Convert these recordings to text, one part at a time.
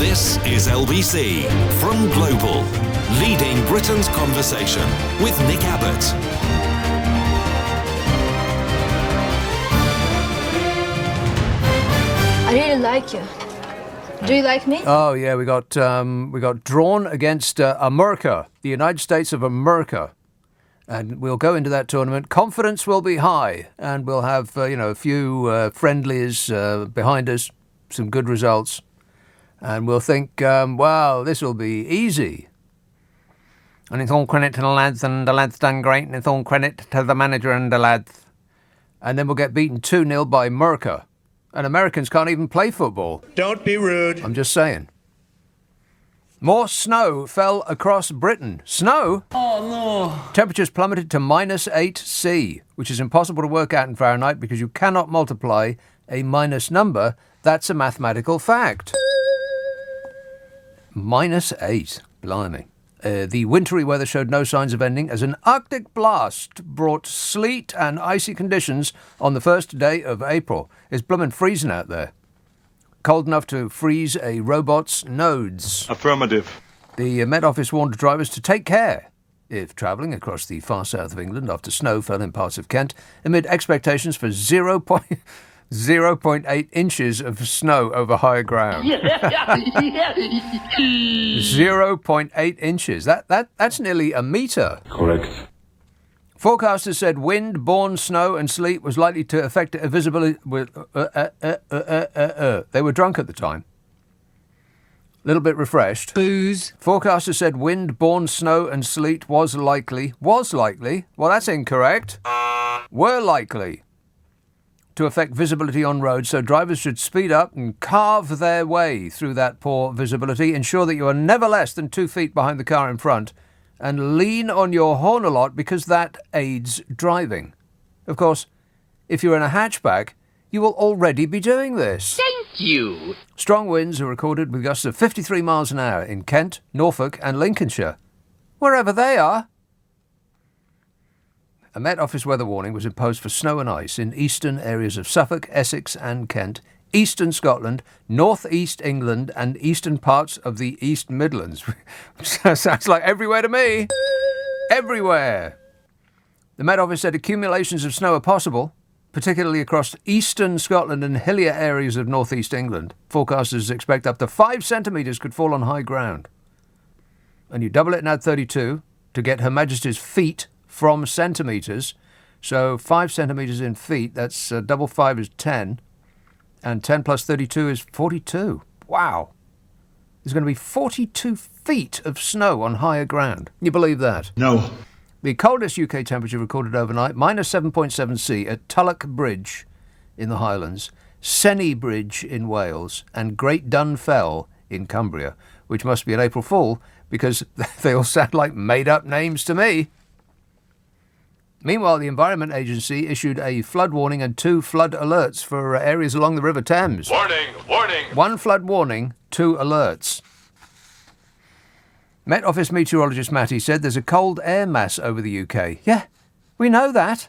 This is LBC from Global, leading Britain's conversation with Nick Abbott. I really like you. Do you like me? Oh yeah, we got drawn against America, the United States of America, and we'll go into that tournament. Confidence will be high, and we'll have a few friendlies behind us, some good results, and we'll think, wow, this will be easy. And it's all credit to the lads, and the lads done great, and it's all credit to the manager and the lads. And then we'll get beaten 2-0 by America. And Americans can't even play football. Don't be rude. I'm just saying. More snow fell across Britain. Snow? Oh, no. Temperatures plummeted to -8°C, which is impossible to work out in Fahrenheit because you cannot multiply a minus number. That's a mathematical fact. -8. Blimey. The wintry weather showed no signs of ending as an Arctic blast brought sleet and icy conditions on the first day of April. It's bloomin' freezing out there. Cold enough to freeze a robot's nodes. Affirmative. The Met Office warned drivers to take care if travelling across the far south of England after snow fell in parts of Kent amid expectations for 0.8 inches of snow over higher ground. 0.8 inches. That's nearly a metre. Correct. Forecasters said wind-borne snow and sleet was likely to affect visibility. They were drunk at the time. A little bit refreshed. Booze. Forecasters said wind-borne snow and sleet was likely. Was likely? Well, that's incorrect. Were likely to affect visibility on roads, so drivers should speed up and carve their way through that poor visibility. Ensure that you are never less than 2 feet behind the car in front, and lean on your horn a lot because that aids driving. Of course, if you're in a hatchback, you will already be doing this. Thank you. Strong winds are recorded with gusts of 53 miles an hour in Kent, Norfolk and Lincolnshire. Wherever they are. A Met Office weather warning was imposed for snow and ice in eastern areas of Suffolk, Essex and Kent, eastern Scotland, north-east England and eastern parts of the East Midlands. Sounds like everywhere to me. Everywhere. The Met Office said accumulations of snow are possible, particularly across eastern Scotland and hillier areas of north-east England. Forecasters expect up to 5 centimetres could fall on high ground. And you double it and add 32 to get Her Majesty's feet from centimetres. So 5 centimetres in feet, that's double 5 is 10. And 10 plus 32 is 42. Wow. There's going to be 42 feet of snow on higher ground. You believe that? No. The coldest UK temperature recorded overnight, -7.7°C at Tulloch Bridge in the Highlands, Senny Bridge in Wales, and Great Dun Fell in Cumbria, which must be an April Fool because they all sound like made-up names to me. Meanwhile, the Environment Agency issued a flood warning and 2 flood alerts for areas along the River Thames. Warning, warning. 1 flood warning, 2 alerts. Met Office meteorologist Matty said there's a cold air mass over the UK. Yeah, we know that.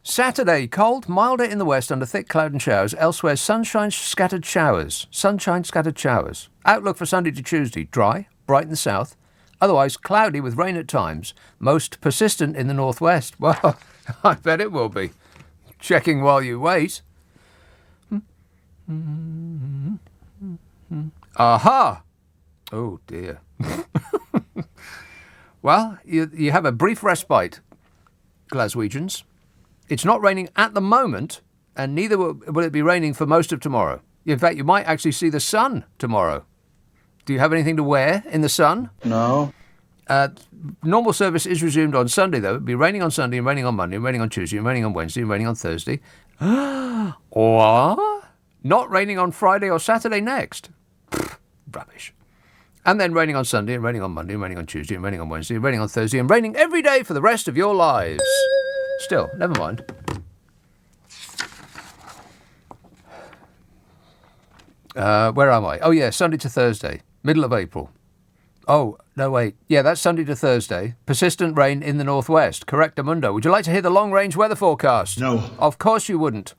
Saturday, cold, milder in the west under thick cloud and showers. Elsewhere, sunshine, scattered showers. Sunshine, scattered showers. Outlook for Sunday to Tuesday, dry, bright in the south. Otherwise, cloudy with rain at times. Most persistent in the northwest. Well, I bet it will be. Checking while you wait. Aha! Oh, dear. Well, you have a brief respite, Glaswegians. It's not raining at the moment, and neither will it be raining for most of tomorrow. In fact, you might actually see the sun tomorrow. Do you have anything to wear in the sun? No. Normal service is resumed on Sunday, though. It'll be raining on Sunday and raining on Monday and raining on Tuesday and raining on Wednesday and raining on Thursday. Or not raining on Friday or Saturday next. Pfft, rubbish. And then raining on Sunday and raining on Monday and raining on Tuesday and raining on Wednesday and raining on Thursday and raining every day for the rest of your lives. Still, never mind. Where am I? Oh, yeah, Sunday to Thursday, middle of April. Oh, no, wait. Yeah, that's Sunday to Thursday. Persistent rain in the northwest. Correctamundo. Would you like to hear the long-range weather forecast? No. Of course you wouldn't.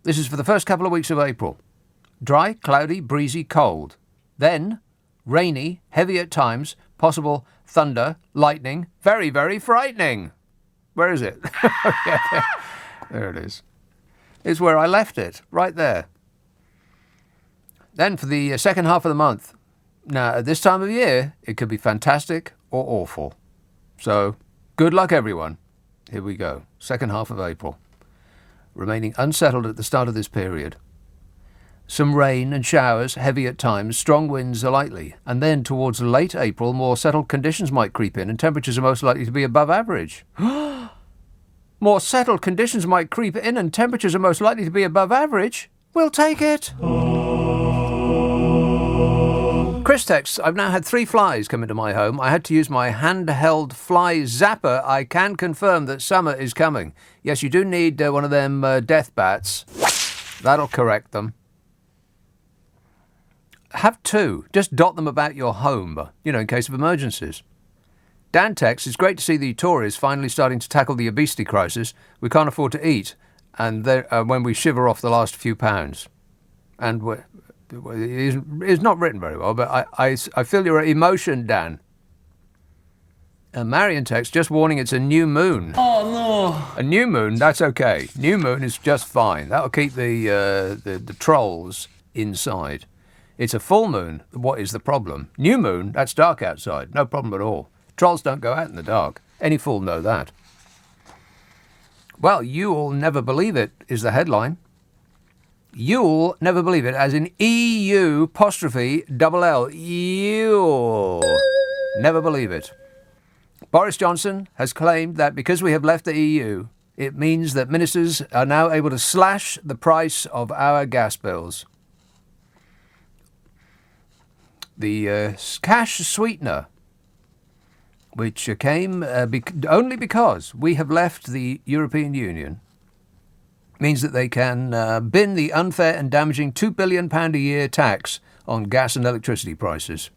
This is for the first couple of weeks of April. Dry, cloudy, breezy, cold. Then rainy, heavy at times, possible thunder, lightning, very, very frightening. Where is it? Yeah, there it is. It's where I left it, right there. Then for the second half of the month. Now, at this time of year, it could be fantastic or awful. So, good luck, everyone. Here we go. Second half of April. Remaining unsettled at the start of this period. Some rain and showers, heavy at times, strong winds are likely. And then towards late April, more settled conditions might creep in and temperatures are most likely to be above average. More settled conditions might creep in and temperatures are most likely to be above average? We'll take it. Chris texts, I've now had 3 flies come into my home. I had to use my handheld fly zapper. I can confirm that summer is coming. Yes, you do need one of them death bats. That'll correct them. Have 2. Just dot them about your home, in case of emergencies. Dan texts, it's great to see the Tories finally starting to tackle the obesity crisis. We can't afford to eat, and when we shiver off the last few pounds. And it's not written very well, but I feel your emotion, Dan. Marion text, just warning, it's a new moon. Oh, no. A new moon, that's okay. New moon is just fine. That'll keep the trolls inside. It's a full moon. What is the problem? New moon, that's dark outside. No problem at all. Trolls don't go out in the dark. Any fool know that. Well, you'll never believe it is the headline. You'll never believe it, as in EU apostrophe double L. You'll never believe it. Boris Johnson has claimed that because we have left the EU, it means that ministers are now able to slash the price of our gas bills. The cash sweetener, which came only because we have left the European Union, means that they can bin the unfair and damaging £2 billion a year tax on gas and electricity prices.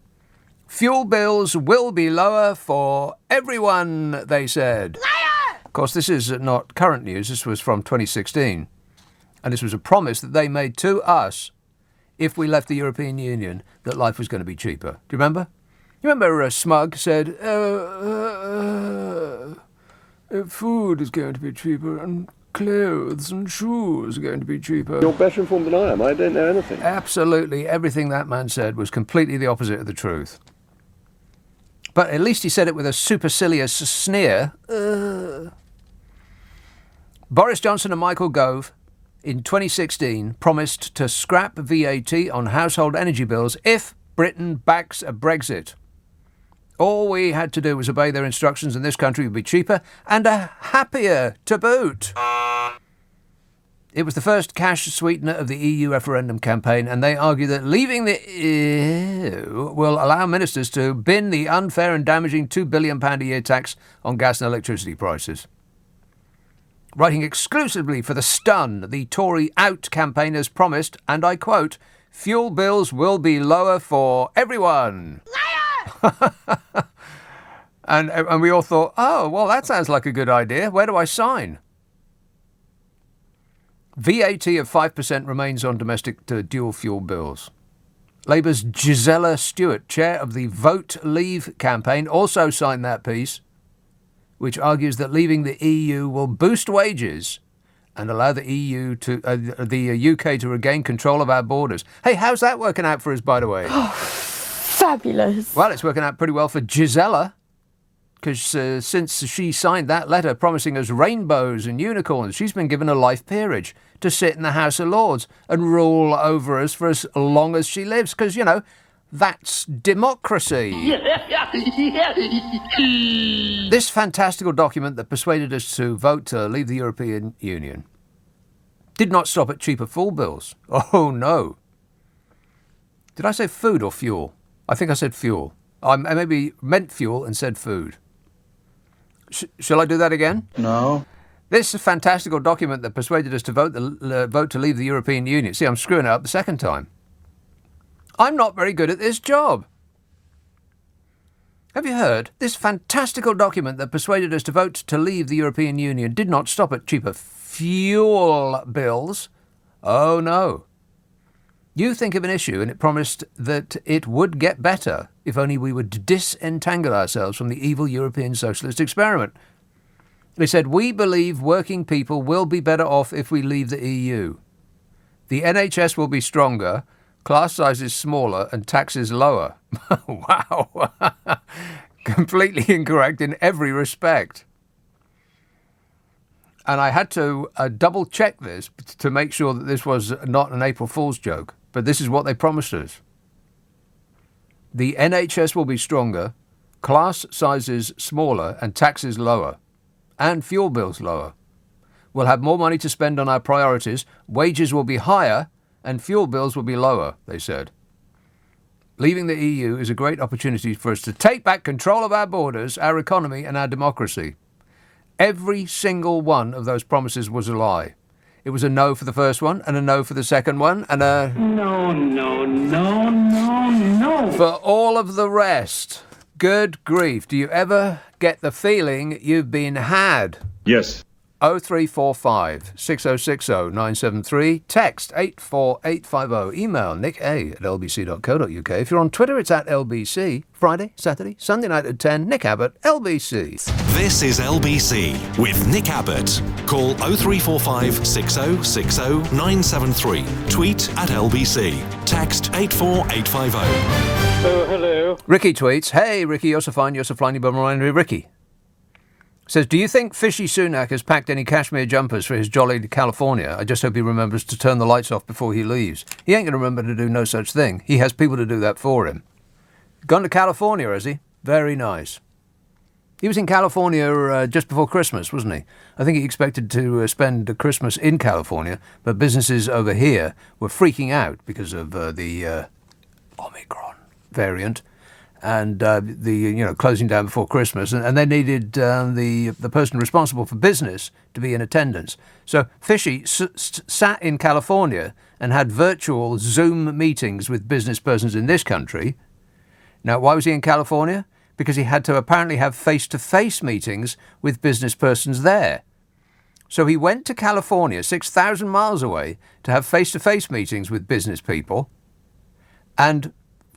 Fuel bills will be lower for everyone, they said. Liar! Of course, this is not current news. This was from 2016. And this was a promise that they made to us if we left the European Union, that life was going to be cheaper. Do you remember? You remember Smug said, food is going to be cheaper and clothes and shoes are going to be cheaper. You're better informed than I am. I don't know anything. Absolutely. Everything that man said was completely the opposite of the truth. But at least he said it with a supercilious sneer. Boris Johnson and Michael Gove in 2016 promised to scrap VAT on household energy bills if Britain backs a Brexit. All we had to do was obey their instructions and this country would be cheaper and happier to boot. It was the first cash sweetener of the EU referendum campaign, and they argue that leaving the EU will allow ministers to bin the unfair and damaging £2 billion a year tax on gas and electricity prices. Writing exclusively for The Stun, the Tory Out campaigners promised, and I quote, fuel bills will be lower for everyone. Liar! and we all thought, oh, well, that sounds like a good idea. Where do I sign? VAT of 5% remains on domestic dual fuel bills. Labour's Gisela Stewart, chair of the Vote Leave campaign, also signed that piece, which argues that leaving the EU will boost wages and allow the the UK to regain control of our borders. Hey, how's that working out for us, by the way? Oh, fabulous. Well, it's working out pretty well for Gisela, because since she signed that letter promising us rainbows and unicorns, she's been given a life peerage to sit in the House of Lords and rule over us for as long as she lives, because, that's democracy. This fantastical document that persuaded us to vote to leave the European Union did not stop at cheaper fuel bills. Oh, no. Did I say food or fuel? I think I said fuel. I maybe meant fuel and said food. Shall I do that again? No. This fantastical document that persuaded us to vote to leave the European Union. See, I'm screwing it up the second time. I'm not very good at this job. Have you heard? This fantastical document that persuaded us to vote to leave the European Union did not stop at cheaper fuel bills. Oh, no. You think of an issue and it promised that it would get better if only we would disentangle ourselves from the evil European socialist experiment. They said, we believe working people will be better off if we leave the EU. The NHS will be stronger, class sizes smaller and taxes lower. Wow. Completely incorrect in every respect. And I had to double check this to make sure that this was not an April Fool's joke. But this is what they promised us. The NHS will be stronger, class sizes smaller and taxes lower, and fuel bills lower. We'll have more money to spend on our priorities, wages will be higher, and fuel bills will be lower, they said. Leaving the EU is a great opportunity for us to take back control of our borders, our economy, and our democracy. Every single one of those promises was a lie. It was a no for the first one, and a no for the second one, and a... No. For all of the rest. Good grief. Do you ever get the feeling you've been had? Yes. 0345 6060 973. Text 84850. Email nick@lbc.co.uk. If you're on Twitter, it's at LBC. Friday, Saturday, Sunday night at 10. Nick Abbott, LBC. This is LBC with Nick Abbott. Call 0345 6060 973. Tweet at LBC. Text 84850. Oh, hello. Ricky tweets, hey, Ricky, you're so fine, you bum Ricky. Says, do you think Fishy Sunak has packed any cashmere jumpers for his jolly California? I just hope he remembers to turn the lights off before he leaves. He ain't going to remember to do no such thing. He has people to do that for him. Gone to California, has he? Very nice. He was in California just before Christmas, wasn't he? I think he expected to spend Christmas in California, but businesses over here were freaking out because of the Omicron variant. And closing down before Christmas, and they needed the person responsible for business to be in attendance. So Fishy sat in California and had virtual Zoom meetings with business persons in this country. Now, why was he in California? Because he had to apparently have face-to-face meetings with business persons there. So he went to California, 6,000 miles away, to have face-to-face meetings with business people, and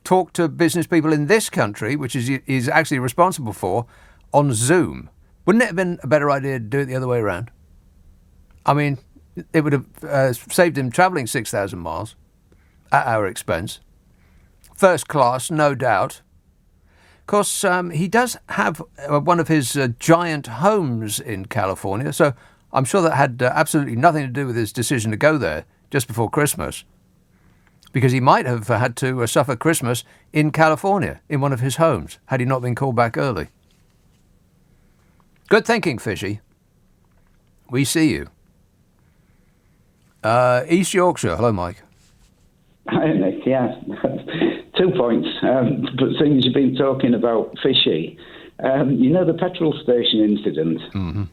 talk to business people in this country, which is actually responsible for, on Zoom. Wouldn't it have been a better idea to do it the other way around? I mean, it would have saved him travelling 6,000 miles at our expense. First class, no doubt. Of course, he does have one of his giant homes in California, so I'm sure that had absolutely nothing to do with his decision to go there just before Christmas. Because he might have had to suffer Christmas in California, in one of his homes, had he not been called back early. Good thinking, Fishy. We see you. East Yorkshire. Hello, Mike. Hi, Nick. Yeah. 2 points. But since you've been talking about Fishy, the petrol station incident, Mm-hmm.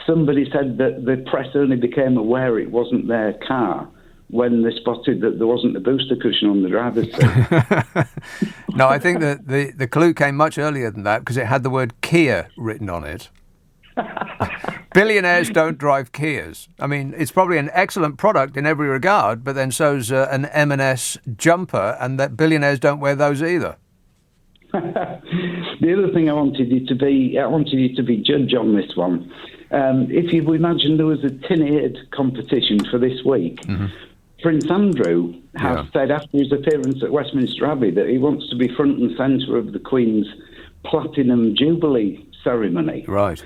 Somebody said that the press only became aware it wasn't their car when they spotted that there wasn't a booster cushion on the driver's seat. No, I think that the clue came much earlier than that because it had the word Kia written on it. Billionaires don't drive Kias. I mean, it's probably an excellent product in every regard, but then so's an M&S jumper, and that billionaires don't wear those either. The other thing I wanted you to be judge on this one. If you imagine there was a tin-eared competition for this week, mm-hmm. Prince Andrew has said after his appearance at Westminster Abbey that he wants to be front and centre of the Queen's Platinum Jubilee ceremony. Right.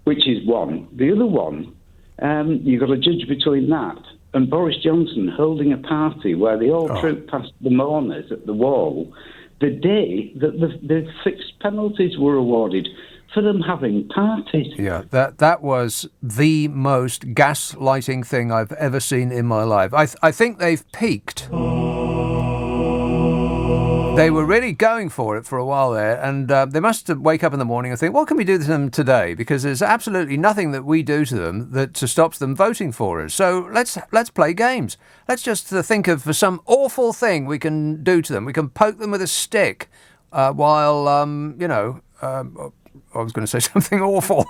Which is one. The other one, you've got to judge between that and Boris Johnson holding a party where they all trooped past the mourners at the wall the day that the fixed penalties were awarded for them having parties. Yeah, that was the most gaslighting thing I've ever seen in my life. I think they've peaked. They were really going for it for a while there, and they must wake up in the morning and think, what can we do to them today? Because there's absolutely nothing that we do to them that stops them voting for us. So let's play games. Let's just think of some awful thing we can do to them. We can poke them with a stick while I was going to say something awful.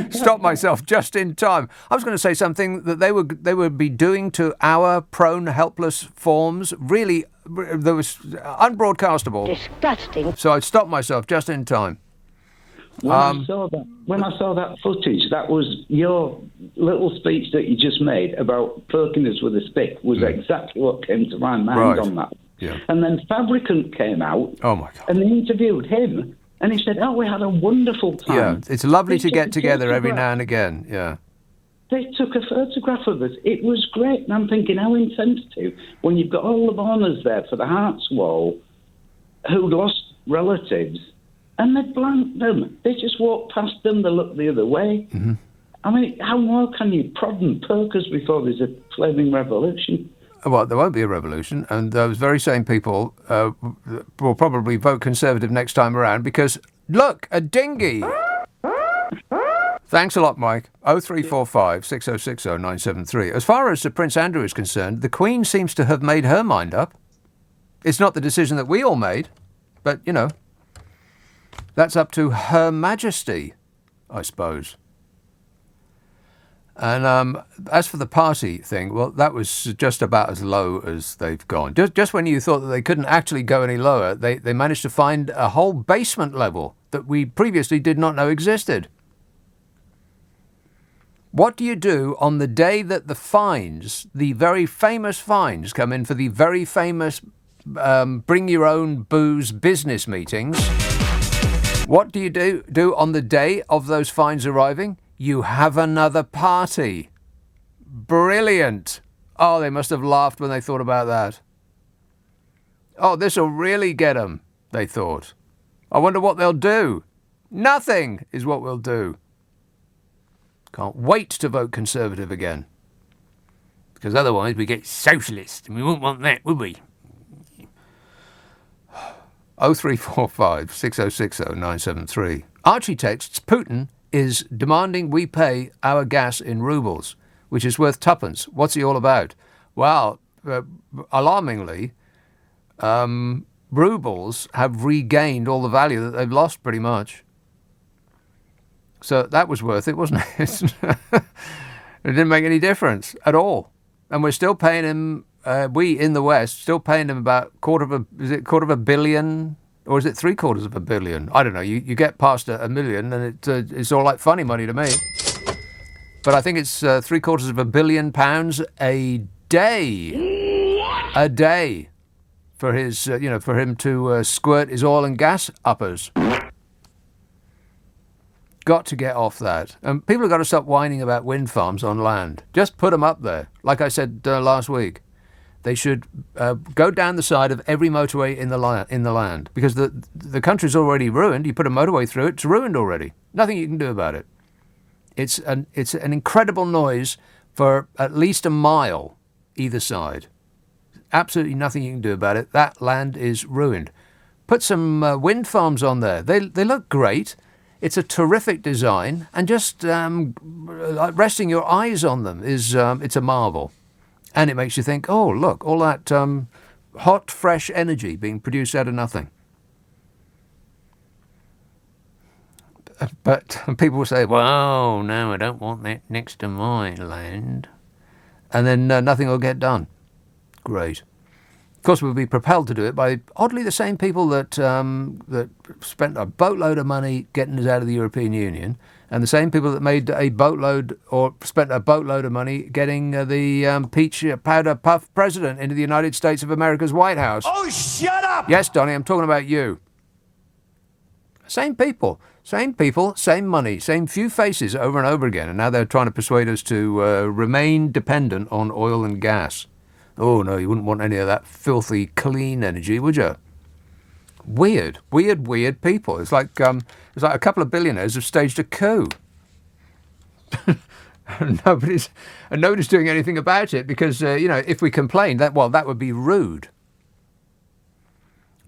Stop myself just in time. I was going to say something that they would be doing to our prone, helpless forms. Really, that was unbroadcastable. Disgusting. So I stopped myself just in time. When I saw that footage, that was your little speech that you just made about poking us with a stick was exactly what came to my mind on that. Yeah. And then Fabricant came out. Oh my God. And they interviewed him, and he said, "Oh, we had a wonderful time." Yeah, it's lovely to get together every now and again. Yeah. They took a photograph of us. It was great, and I'm thinking, how insensitive when you've got all the mourners there for the Hearts Wall who lost relatives. And they blanked them. They just walked past them. They looked the other way. Mm-hmm. I mean, how more can you prod and poke us before there's a flaming revolution? Well, there won't be a revolution, and those very same people will probably vote Conservative next time around because, look, a dinghy. Thanks a lot, Mike. 0345 6060 973. As far as Prince Andrew is concerned, the Queen seems to have made her mind up. It's not the decision that we all made, but, you know, that's up to Her Majesty, I suppose. And as for the party thing, well, that was just about as low as they've gone. Just when you thought that they couldn't actually go any lower, they managed to find a whole basement level that we previously did not know existed. What do you do on the day that the fines, the very famous fines, come in for the very famous bring your own booze business meetings? What do you do on the day of those fines arriving? You have another party. Brilliant. Oh, they must have laughed when they thought about that. Oh, this'll really get them, they thought. I wonder what they'll do. Nothing is what we'll do. Can't wait to vote Conservative again. Because otherwise we get socialist, and we wouldn't want that, would we? 0345 6060 973. Archie texts, Putin is demanding we pay our gas in rubles, which is worth tuppence. What's he all about? Well, alarmingly, rubles have regained all the value that they've lost pretty much. So that was worth it, wasn't it? It didn't make any difference at all. And we're still paying him, we in the West, still paying him about quarter of a billion? Or is it $750 million? I don't know. You get past a million and it's all like funny money to me. But I think it's £750 million a day. What? A day for his, for him to squirt his oil and gas uppers. Got to get off that. And people have got to stop whining about wind farms on land. Just put them up there. Like I said last week. They should go down the side of every motorway in the land because the country's already ruined. You put a motorway through it, it's ruined already. Nothing you can do about it. It's an incredible noise for at least a mile either side. Absolutely nothing you can do about it. That land is ruined. Put some wind farms on there. They look great. It's a terrific design, and just resting your eyes on them is it's a marvel. And it makes you think, oh, look, all that hot, fresh energy being produced out of nothing. But people will say, well, no, I don't want that next to my land. And then nothing will get done. Great. Of course, we'll be propelled to do it by, oddly, the same people that spent a boatload of money getting us out of the European Union, and the same people that made a boatload or spent a boatload of money getting the peach powder puff president into the United States of America's White House. Oh, shut up! Yes, Donnie, I'm talking about you. Same people, same money, same few faces over and over again, and now they're trying to persuade us to remain dependent on oil and gas. Oh, no, you wouldn't want any of that filthy, clean energy, would you? Weird people. It's like a couple of billionaires have staged a coup. Nobody's doing anything about it because, if we complain, that would be rude.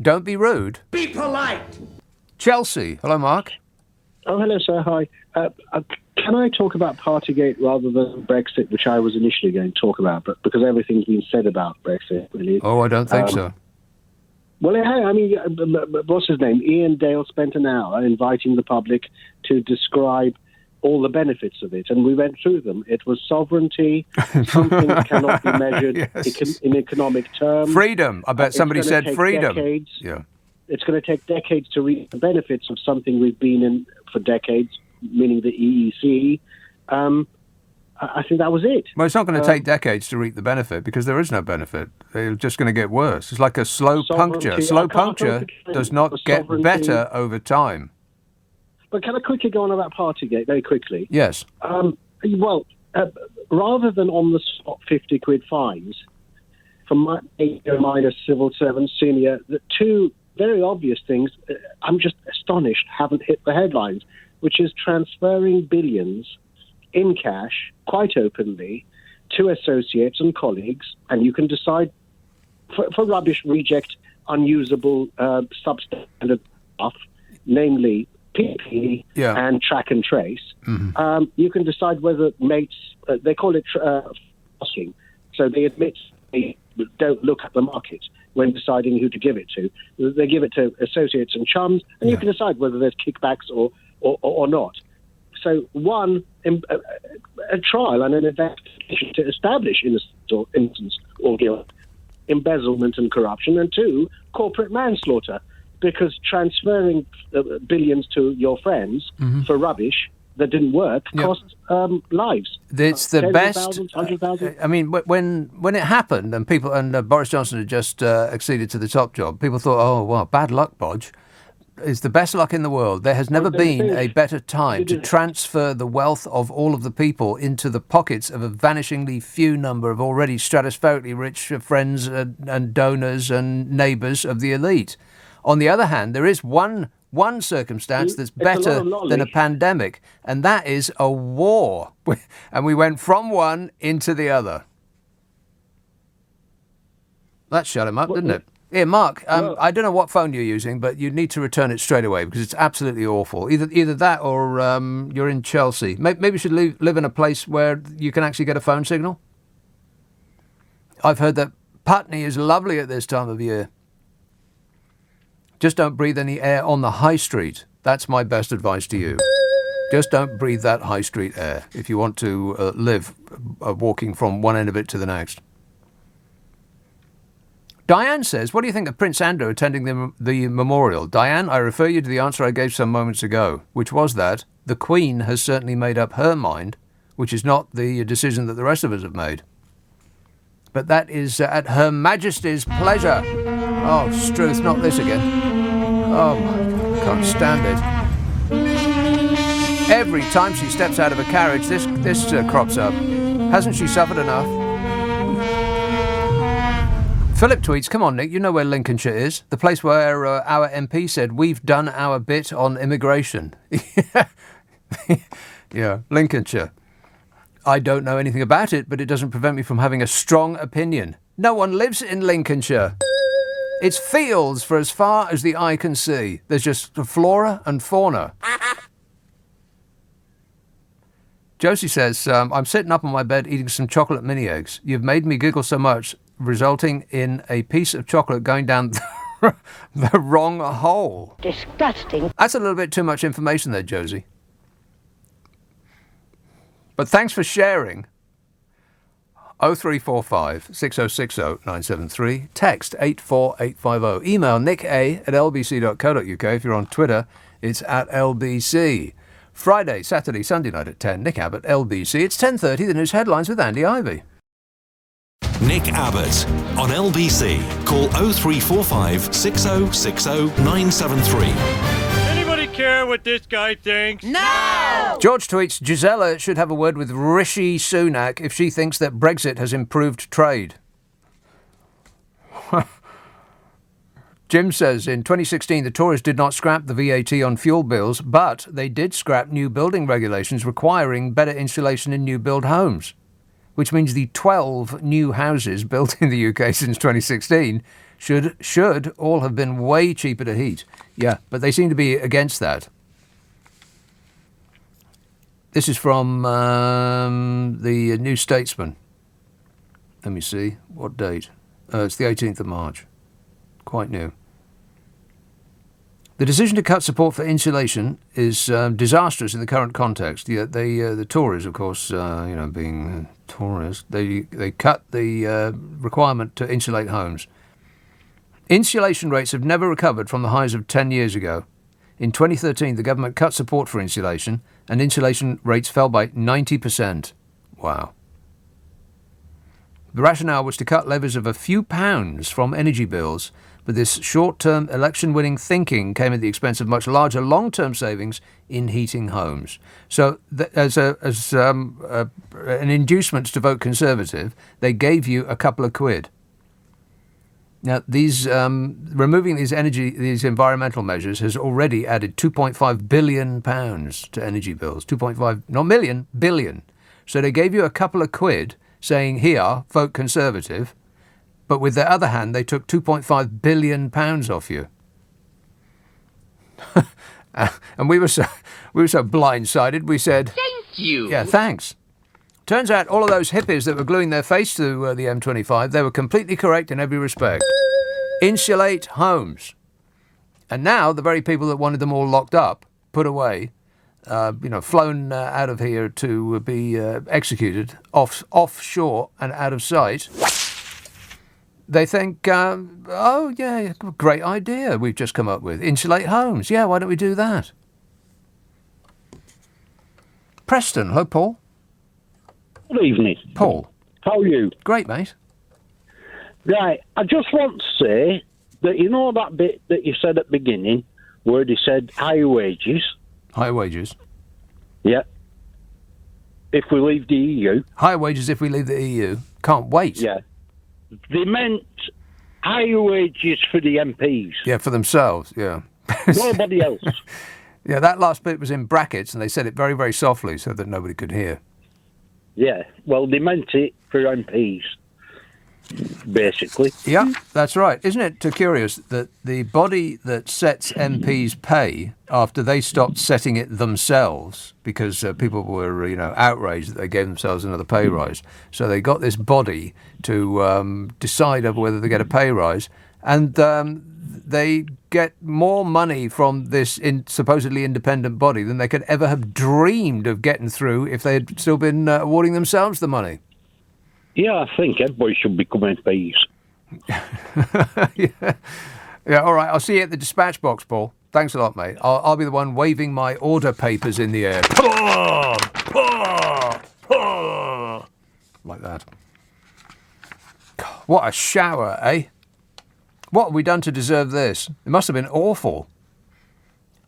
Don't be rude. Be polite. Chelsea. Hello, Mark. Oh, hello, sir. Hi. Can I talk about Partygate rather than Brexit, which I was initially going to talk about, but because everything's been said about Brexit, really. Oh, I don't think so. Well, I mean, what's his name? Ian Dale spent an hour inviting the public to describe all the benefits of it, and we went through them. It was sovereignty, something that cannot be measured Yes. in economic terms. Freedom. I bet somebody said freedom. Decades. Yeah. It's going to take decades to reap the benefits of something we've been in for decades, meaning the EEC. I think that was it. Well, it's not going to take decades to reap the benefit because there is no benefit. They're just going to get worse. It's like a slow puncture. Slow puncture does not get better over time. But can I quickly go on about Partygate, very quickly? Yes. Well, rather than on the spot 50 quid fines for minor civil servants, senior, the two very obvious things, I'm just astonished, haven't hit the headlines, which is transferring billions in cash, quite openly, to associates and colleagues, and you can decide for rubbish, reject unusable substandard stuff, namely PPE and track and trace. Mm-hmm. You can decide whether mates, they call it fostering, so they admit they don't look at the market when deciding who to give it to. They give it to associates and chums, and you can decide whether there's kickbacks or not. So one, a trial and an investigation to establish innocence or guilt, embezzlement and corruption, and two, corporate manslaughter, because transferring billions to your friends for rubbish that didn't work cost lives. It's the best. 100,000. I mean, when it happened and people and Boris Johnson had just acceded to the top job, people thought, oh, well, bad luck, Bodge. It's the best luck in the world. There has never been a better time to transfer the wealth of all of the people into the pockets of a vanishingly few number of already stratospherically rich friends and donors and neighbours of the elite. On the other hand, there is one circumstance that's better than a pandemic, and that is a war. And we went from one into the other. That shut him up, didn't it? Yeah, Mark, I don't know what phone you're using, but you need to return it straight away because it's absolutely awful. Either that or you're in Chelsea. Maybe you should live in a place where you can actually get a phone signal. I've heard that Putney is lovely at this time of year. Just don't breathe any air on the high street. That's my best advice to you. Just don't breathe that high street air if you want to live walking from one end of it to the next. Diane says, what do you think of Prince Andrew attending the memorial? Diane, I refer you to the answer I gave some moments ago, which was that the Queen has certainly made up her mind, which is not the decision that the rest of us have made. But that is at Her Majesty's pleasure. Oh, Struth, not this again. Oh, my God, I can't stand it. Every time she steps out of a carriage, this crops up. Hasn't she suffered enough? Philip tweets, come on, Nick, you know where Lincolnshire is. The place where our MP said, we've done our bit on immigration. Yeah, Lincolnshire. I don't know anything about it, but it doesn't prevent me from having a strong opinion. No one lives in Lincolnshire. It's fields for as far as the eye can see. There's just flora and fauna. Josie says, I'm sitting up on my bed eating some chocolate mini eggs. You've made me giggle so much, resulting in a piece of chocolate going down the wrong hole. Disgusting. That's a little bit too much information there, Josie. But thanks for sharing. 0345 6060 973. Text 84850. Email nicka@lbc.co.uk. If you're on Twitter, it's @LBC. Friday, Saturday, Sunday night at 10. Nick Abbott, LBC. It's 10:30, the news headlines with Andy Ivey. Nick Abbott on LBC. Call 0345 6060 973. Anybody care what this guy thinks? No! George tweets, Gisela should have a word with Rishi Sunak if she thinks that Brexit has improved trade. Jim says, in 2016, the Tories did not scrap the VAT on fuel bills, but they did scrap new building regulations requiring better insulation in new build homes, which means the 12 new houses built in the UK since 2016 should all have been way cheaper to heat. Yeah, but they seem to be against that. This is from the New Statesman. Let me see. What date? It's the 18th of March. Quite new. The decision to cut support for insulation is disastrous in the current context. The Tories, of course, being Tories, they cut the requirement to insulate homes. Insulation rates have never recovered from the highs of 10 years ago. In 2013, the government cut support for insulation, and insulation rates fell by 90%. Wow. The rationale was to cut levies of a few pounds from energy bills, but this short-term election-winning thinking came at the expense of much larger long-term savings in heating homes. So, as an inducement to vote Conservative, they gave you a couple of quid. Now, these removing these environmental measures has already added £2.5 billion to energy bills. 2.5, not million, billion. So they gave you a couple of quid, saying, here, vote Conservative, but with their other hand, they took £2.5 billion off you. And we were so blindsided, we said, Thank you. Yeah, thanks. Turns out all of those hippies that were gluing their face to the M25, they were completely correct in every respect. Insulate homes. And now the very people that wanted them all locked up, put away, flown out of here to be executed offshore and out of sight, they think, great idea we've just come up with. Insulate homes. Yeah, why don't we do that? Preston. Hello, Paul. Good evening. Paul. How are you? Great, mate. Right, I just want to say that you know that bit that you said at the beginning where they said higher wages? Higher wages? Yeah. If we leave the EU. Higher wages if we leave the EU. Can't wait. Yeah. They meant higher wages for the MPs. Yeah, for themselves, yeah. Nobody else. Yeah, that last bit was in brackets and they said it very, very softly so that nobody could hear. Yeah, well, they meant it for MPs, basically. Yeah, that's right. Isn't it curious that the body that sets MPs' pay after they stopped setting it themselves, because people were, outraged that they gave themselves another pay rise, so they got this body to decide over whether they get a pay rise, and they get more money from this supposedly independent body than they could ever have dreamed of getting through if they had still been awarding themselves the money. Yeah, I think everybody should become MPs. Yeah, all right. I'll see you at the dispatch box, Paul. Thanks a lot, mate. I'll be the one waving my order papers in the air. Like that. What a shower, eh? What have we done to deserve this? It must have been awful.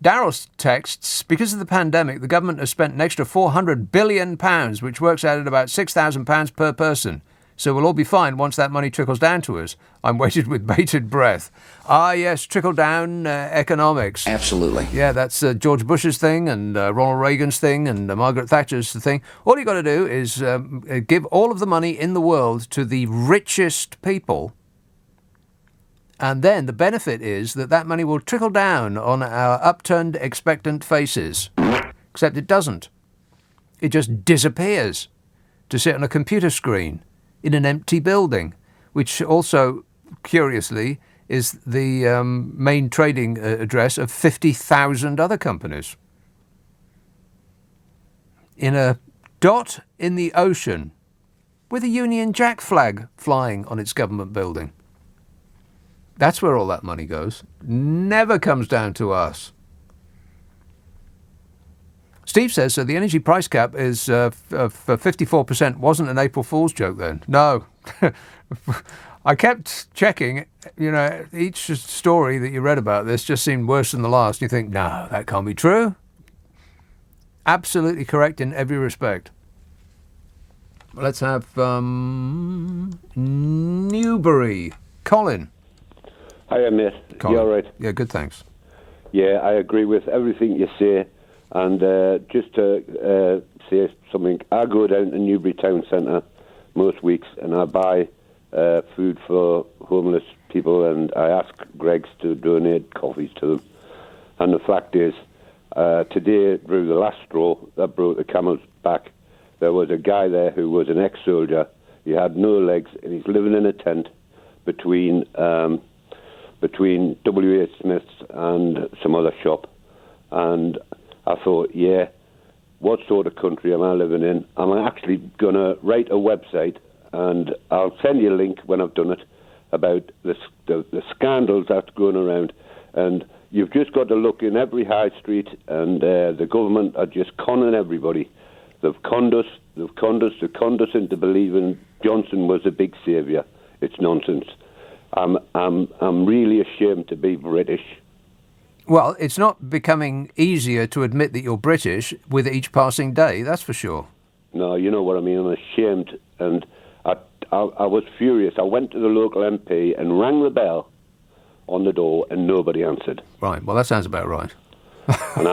Darryl texts, because of the pandemic, the government has spent an extra £400 billion, which works out at about £6,000 per person. So we'll all be fine once that money trickles down to us. I'm waiting with bated breath. Ah, yes, trickle-down economics. Absolutely. Yeah, that's George Bush's thing and Ronald Reagan's thing and Margaret Thatcher's thing. All you've got to do is give all of the money in the world to the richest people. And then the benefit is that money will trickle down on our upturned, expectant faces. Except it doesn't. It just disappears to sit on a computer screen in an empty building, which also, curiously, is the main trading address of 50,000 other companies. In a dot in the ocean with a Union Jack flag flying on its government building. That's where all that money goes. Never comes down to us. Steve says, so the energy price cap is for 54% wasn't an April Fool's joke then? No. I kept checking, each story that you read about this just seemed worse than the last. You think, no, that can't be true. Absolutely correct in every respect. Let's have Newbury. Colin. Hiya, mate. Colin. You all right? Yeah, good, thanks. Yeah, I agree with everything you say. And just to say something, I go down to Newbury Town Centre most weeks and I buy food for homeless people and I ask Greggs to donate coffees to them. And the fact is, today, through the last straw that broke the camel's back, there was a guy there who was an ex-soldier. He had no legs and he's living in a tent between between W.H. Smith's and some other shop. And I thought, yeah, what sort of country am I living in? I'm actually going to write a website, and I'll send you a link when I've done it, about the scandals that's going around. And you've just got to look in every high street, and the government are just conning everybody. They've conned us into believing Johnson was a big saviour. It's nonsense. I'm really ashamed to be British. Well, it's not becoming easier to admit that you're British with each passing day, that's for sure. No, you know what I mean. I'm ashamed, and I was furious. I went to the local MP and rang the bell on the door, and nobody answered. Right. Well, that sounds about right. And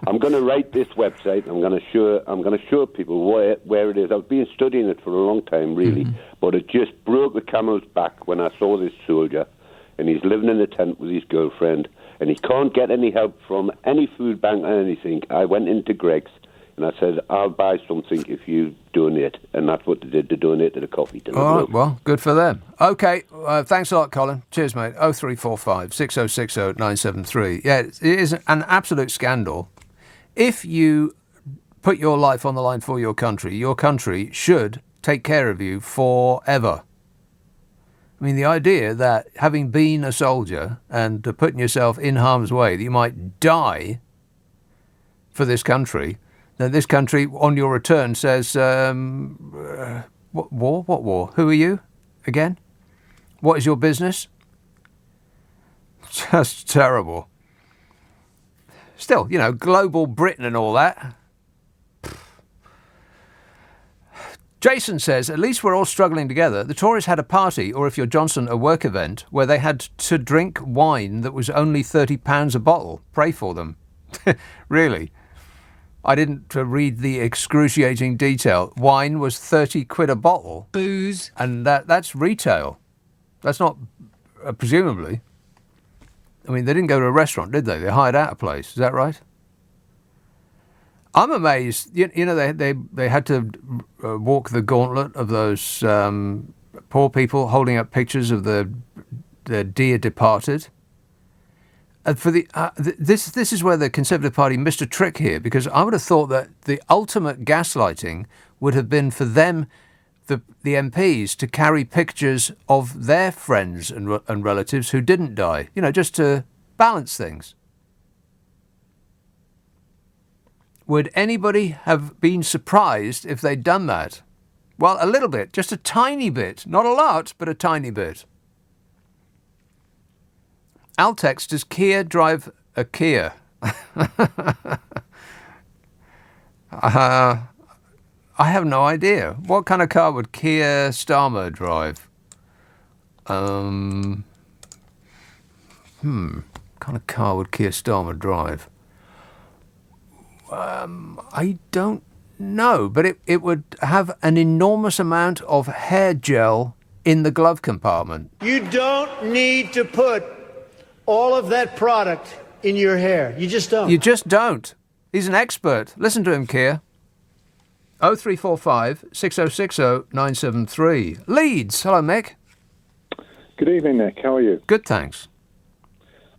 I'm going to write this website. I'm going to show people where it is. I've been studying it for a long time, really, but it just broke the camel's back when I saw this soldier, and he's living in a tent with his girlfriend, and he can't get any help from any food bank or anything. I went into Greg's, and I said, I'll buy something if you donate. And that's what they did. They donated a coffee to the All right, bloke. well, good for them. OK, thanks a lot, Colin. Cheers, mate. 0345 6060 973. Yeah, it is an absolute scandal. If you put your life on the line for your country should take care of you forever. I mean, the idea that having been a soldier and putting yourself in harm's way, that you might die for this country, then this country, on your return, says, what war? What war? Who are you, again? What is your business? Just terrible. Still, you know, global Britain and all that. Jason says, at least we're all struggling together. The Tories had a party, or if you're Johnson, a work event, where they had to drink wine that was only £30 a bottle. Pray for them. Really? I didn't read the excruciating detail. Wine was 30 quid a bottle. Booze. And that's retail. That's not, presumably. I mean, they didn't go to a restaurant, did they? They hired out a place. Is that right? I'm amazed. You know, they had to walk the gauntlet of those poor people holding up pictures of the dear departed. For this is where the Conservative Party missed a trick here, because I would have thought that the ultimate gaslighting would have been for them, the MPs, to carry pictures of their friends and relatives who didn't die, you know, just to balance things. Would anybody have been surprised if they'd done that? Well, a little bit, just a tiny bit, not a lot, but a tiny bit. Altex, does Kia drive a Kia? I have no idea. What kind of car would Kia Starmer drive? What kind of car would Kia Starmer drive? I don't know, but it would have an enormous amount of hair gel in the glove compartment. You don't need to put all of that product in your hair. You just don't. You just don't. He's an expert. Listen to him, Keir. 0345 6060 973. Leeds. Hello, Mick. Good evening, Nick. How are you? Good, thanks.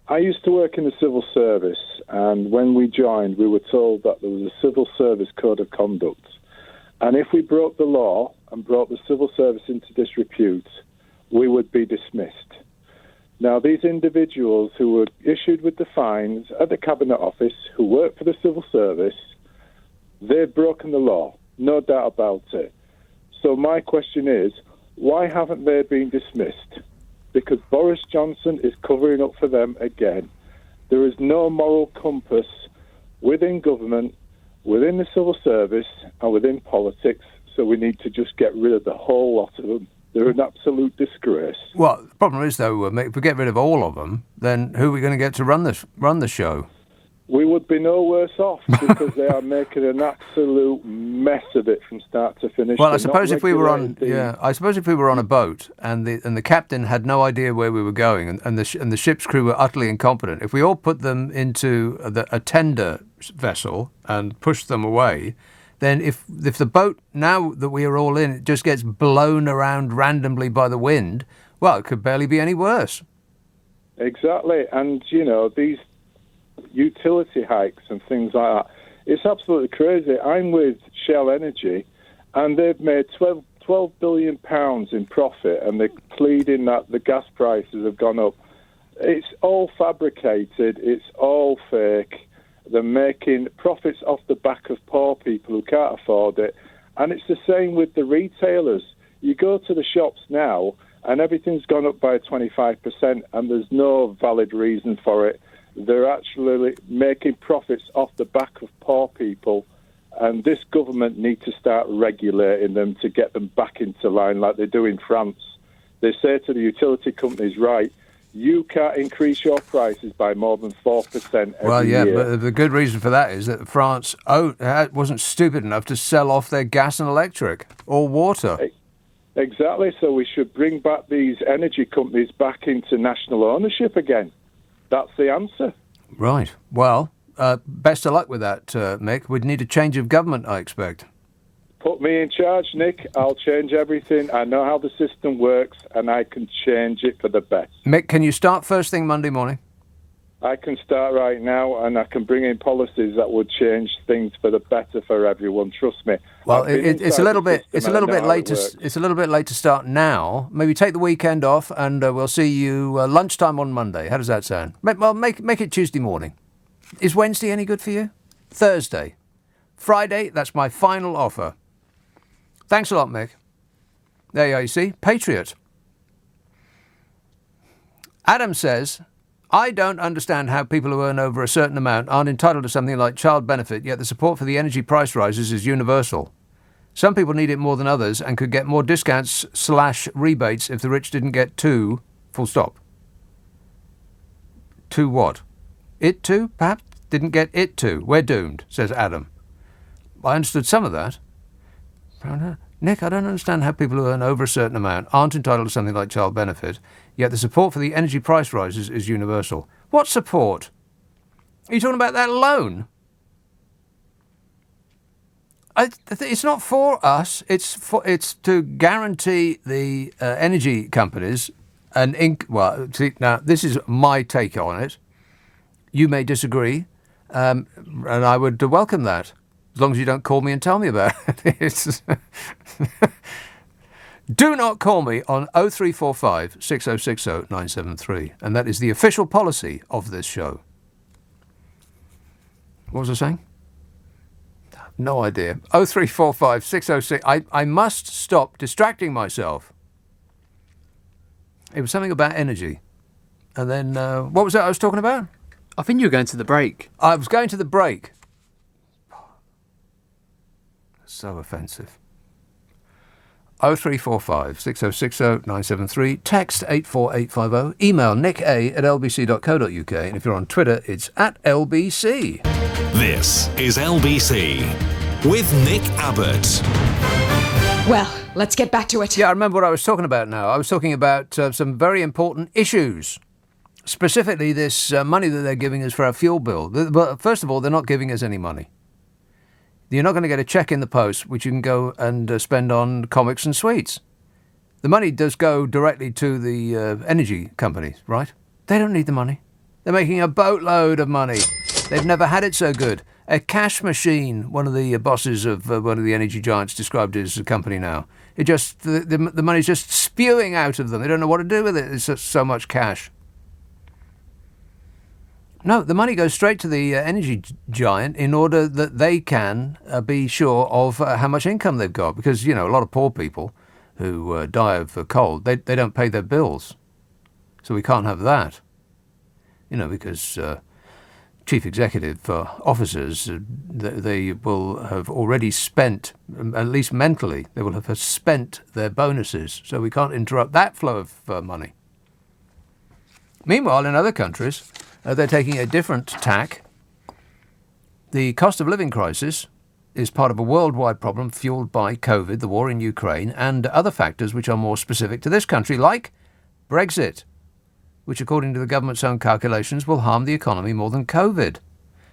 I used to work in the civil service, and when we joined, we were told that there was a civil service code of conduct. And if we broke the law and brought the civil service into disrepute, we would be dismissed. Now, these individuals who were issued with the fines at the Cabinet Office, who work for the civil service, they've broken the law, no doubt about it. So my question is, why haven't they been dismissed? Because Boris Johnson is covering up for them again. There is no moral compass within government, within the civil service, and within politics, so we need to just get rid of the whole lot of them. They're an absolute disgrace. Well, the problem is, though, if we get rid of all of them, then who are we going to get to run the show? We would be no worse off, because they are making an absolute mess of it from start to finish. Well, I suppose if we were on a boat and the captain had no idea where we were going, and the ship's crew were utterly incompetent, if we all put them into a tender vessel and pushed them away, then if the boat, now that we are all in, it just gets blown around randomly by the wind, well, it could barely be any worse. Exactly. And, these utility hikes and things like that, it's absolutely crazy. I'm with Shell Energy, and they've made £12 billion in profit, and they're pleading that the gas prices have gone up. It's all fabricated. It's all fake. They're making profits off the back of poor people who can't afford it. And it's the same with the retailers. You go to the shops now, and everything's gone up by 25%, and there's no valid reason for it. They're actually making profits off the back of poor people, and this government needs to start regulating them to get them back into line like they do in France. They say to the utility companies, right, you can't increase your prices by more than 4% every year. But the good reason for that is that France wasn't stupid enough to sell off their gas and electric or water. Exactly, so we should bring back these energy companies back into national ownership again. That's the answer. Right. Well, best of luck with that, Mick. We'd need a change of government, I expect. Put me in charge, Nick. I'll change everything. I know how the system works, and I can change it for the best. Mick, can you start first thing Monday morning? I can start right now, and I can bring in policies that would change things for the better for everyone. Trust me. Well, it's a little bit late to start now. Maybe take the weekend off, and we'll see you lunchtime on Monday. How does that sound? Make it Tuesday morning. Is Wednesday any good for you? Thursday, Friday. That's my final offer. Thanks a lot, Mick. There you are. You see, Patriot. Adam says, I don't understand how people who earn over a certain amount aren't entitled to something like child benefit, yet the support for the energy price rises is universal. Some people need it more than others and could get more discounts / rebates if the rich didn't get to, full stop. To what? It to, perhaps? Didn't get it to. We're doomed, says Adam. I understood some of that. Nick, I don't understand how people who earn over a certain amount aren't entitled to something like child benefit, yet the support for the energy price rises is universal. What support? Are you talking about that loan? It's not for us. It's to guarantee the energy companies now, this is my take on it. You may disagree, and I would welcome that. As long as you don't call me and tell me about it. Do not call me on 0345 6060 973. And that is the official policy of this show. What was I saying? No idea. 0345 606. I must stop distracting myself. It was something about energy. And then, what was that I was talking about? I think you were going to the break. I was going to the break. So offensive. 0345 6060 973. Text 84850. Email nicka@lbc.co.uk. And if you're on Twitter, it's @LBC. This is LBC with Nick Abbott. Well, let's get back to it. Yeah, I remember what I was talking about now. I was talking about some very important issues. Specifically, this money that they're giving us for our fuel bill. But first of all, they're not giving us any money. You're not going to get a cheque in the post, which you can go and spend on comics and sweets. The money does go directly to the energy companies, right? They don't need the money. They're making a boatload of money. They've never had it so good. A cash machine, one of the bosses of one of the energy giants described it as a company now. It just the money's just spewing out of them. They don't know what to do with it. It's just so much cash. No, the money goes straight to the energy giant in order that they can be sure of how much income they've got. Because, a lot of poor people who die of cold, they don't pay their bills. So we can't have that. Because chief executive officers, they will have already spent, at least mentally, they will have spent their bonuses. So we can't interrupt that flow of money. Meanwhile, in other countries, they're taking a different tack. The cost of living crisis is part of a worldwide problem fueled by COVID, the war in Ukraine, and other factors which are more specific to this country, like Brexit, which, according to the government's own calculations, will harm the economy more than COVID.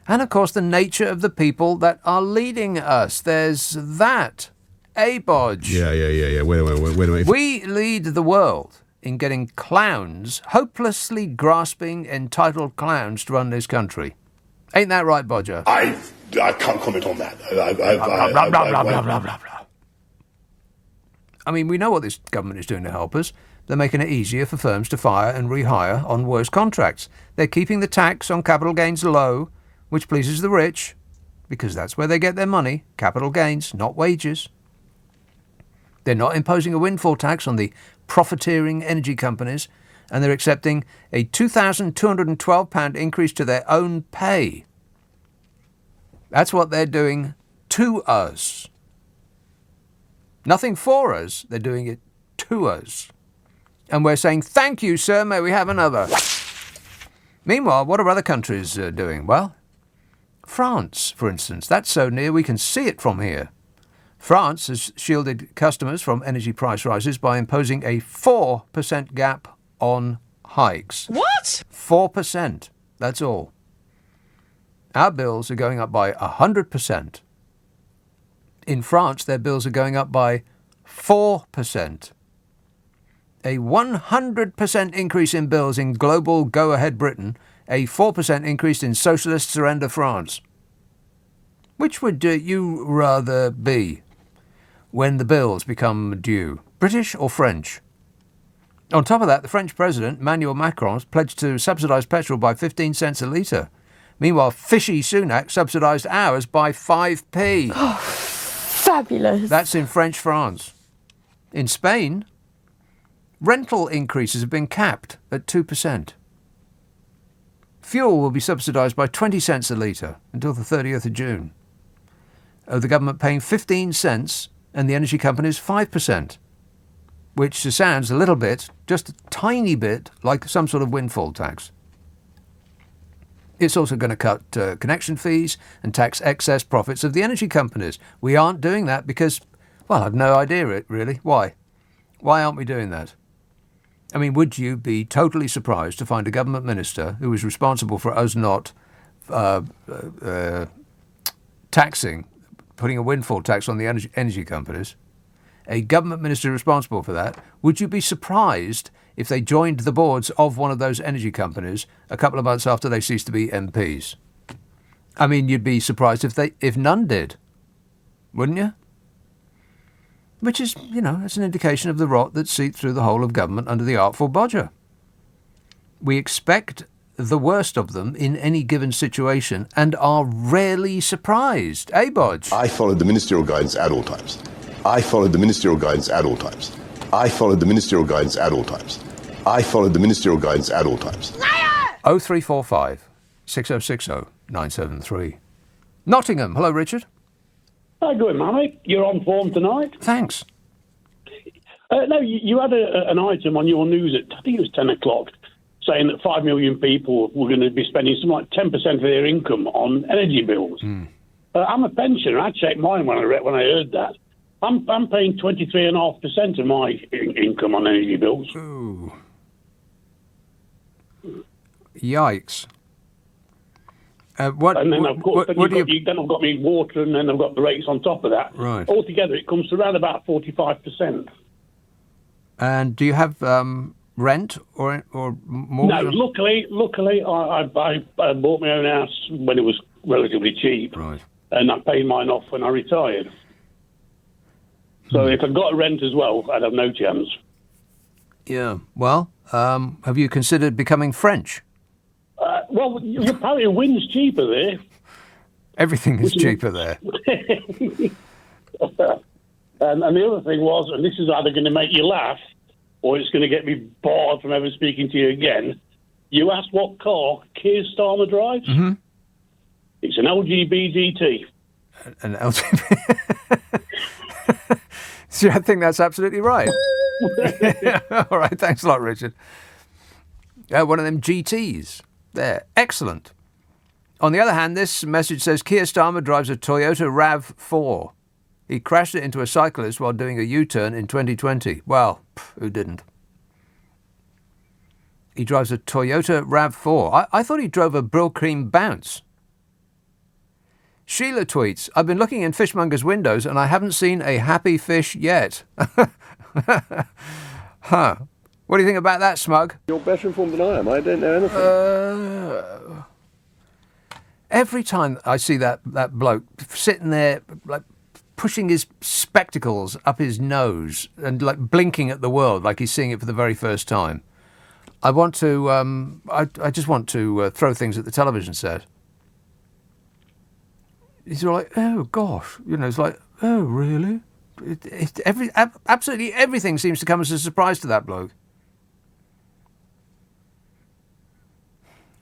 And, of course, the nature of the people that are leading us. There's that. Abbot. Yeah. Wait a minute. We lead the world in getting clowns, hopelessly grasping, entitled clowns to run this country. Ain't that right, Bodger? I can't comment on that. I mean, we know what this government is doing to help us. They're making it easier for firms to fire and rehire on worse contracts. They're keeping the tax on capital gains low, which pleases the rich, because that's where they get their money, capital gains, not wages. They're not imposing a windfall tax on the profiteering energy companies, and they're accepting a £2,212 increase to their own pay. That's what they're doing to us. Nothing for us, they're doing it to us. And we're saying, thank you, sir, may we have another. Meanwhile, what are other countries doing? Well, France, for instance. That's so near we can see it from here. France has shielded customers from energy price rises by imposing a 4% gap on hikes. What? 4%. That's all. Our bills are going up by 100%. In France, their bills are going up by 4%. A 100% increase in bills in global go-ahead Britain, a 4% increase in socialist surrender France. Which would you rather be when the bills become due, British or French? On top of that, the French president, Emmanuel Macron, pledged to subsidise petrol by 15 cents a litre. Meanwhile, fishy Sunak subsidised ours by 5p. Oh, fabulous. That's in French France. In Spain, rental increases have been capped at 2%. Fuel will be subsidised by 20 cents a litre until the 30th of June. The government paying 15 cents and the energy companies 5%, which sounds a little bit, just a tiny bit, like some sort of windfall tax. It's also going to cut connection fees and tax excess profits of the energy companies. We aren't doing that because, well, I've no idea, really. Why? Why aren't we doing that? I mean, would you be totally surprised to find a government minister who is responsible for us not taxing, putting a windfall tax on the energy companies, a government minister responsible for that? Would you be surprised if they joined the boards of one of those energy companies a couple of months after they ceased to be MPs? I mean, you'd be surprised if none did, wouldn't you? Which is, it's an indication of the rot that seeped through the whole of government under the Artful Bodger. We expect the worst of them in any given situation and are rarely surprised. Eh, Bodge? I followed the ministerial guidance at all times. I followed the ministerial guidance at all times. I followed the ministerial guidance at all times. I followed the ministerial guidance at all times. 0345 6060 973. Nottingham. Hello, Richard. Hi, good, mate. You're on form tonight. Thanks. No, you had an item on your news at, I think it was 10 o'clock, saying that 5 million people were going to be spending something like 10% of their income on energy bills. I'm a pensioner. I checked mine when I heard that. I'm paying 23.5% of my income on energy bills. Ooh. Yikes. And then, of course, then I've got me water, and then I've got the rates on top of that. Right. Altogether, it comes to around about 45%. And do you have rent or mortgage? No, luckily, I bought my own house when it was relatively cheap. Right. And I paid mine off when I retired. So if I got a rent as well, I'd have no chance. Yeah. Well, have you considered becoming French? Well, apparently a wind's cheaper there. Everything is cheaper there. And the other thing was, and this is either going to make you laugh or it's going to get me bored from ever speaking to you again. You asked what car Keir Starmer drives? Mm-hmm. It's an LGBT. An LGBT? See, I think that's absolutely right. All right, thanks a lot, Richard. One of them GTs. There, excellent. On the other hand, this message says Keir Starmer drives a Toyota RAV4. He crashed it into a cyclist while doing a U-turn in 2020. Well, who didn't? He drives a Toyota RAV4. I thought he drove a Brill Cream Bounce. Sheila tweets, I've been looking in fishmongers' windows and I haven't seen a happy fish yet. Huh. What do you think about that, Smug? You're better informed than I am. I don't know anything. Every time I see that bloke sitting there, like pushing his spectacles up his nose and like blinking at the world like he's seeing it for the very first time, I want to. I just want to throw things at the television set. He's like, oh gosh, it's like, oh really? Absolutely everything seems to come as a surprise to that bloke.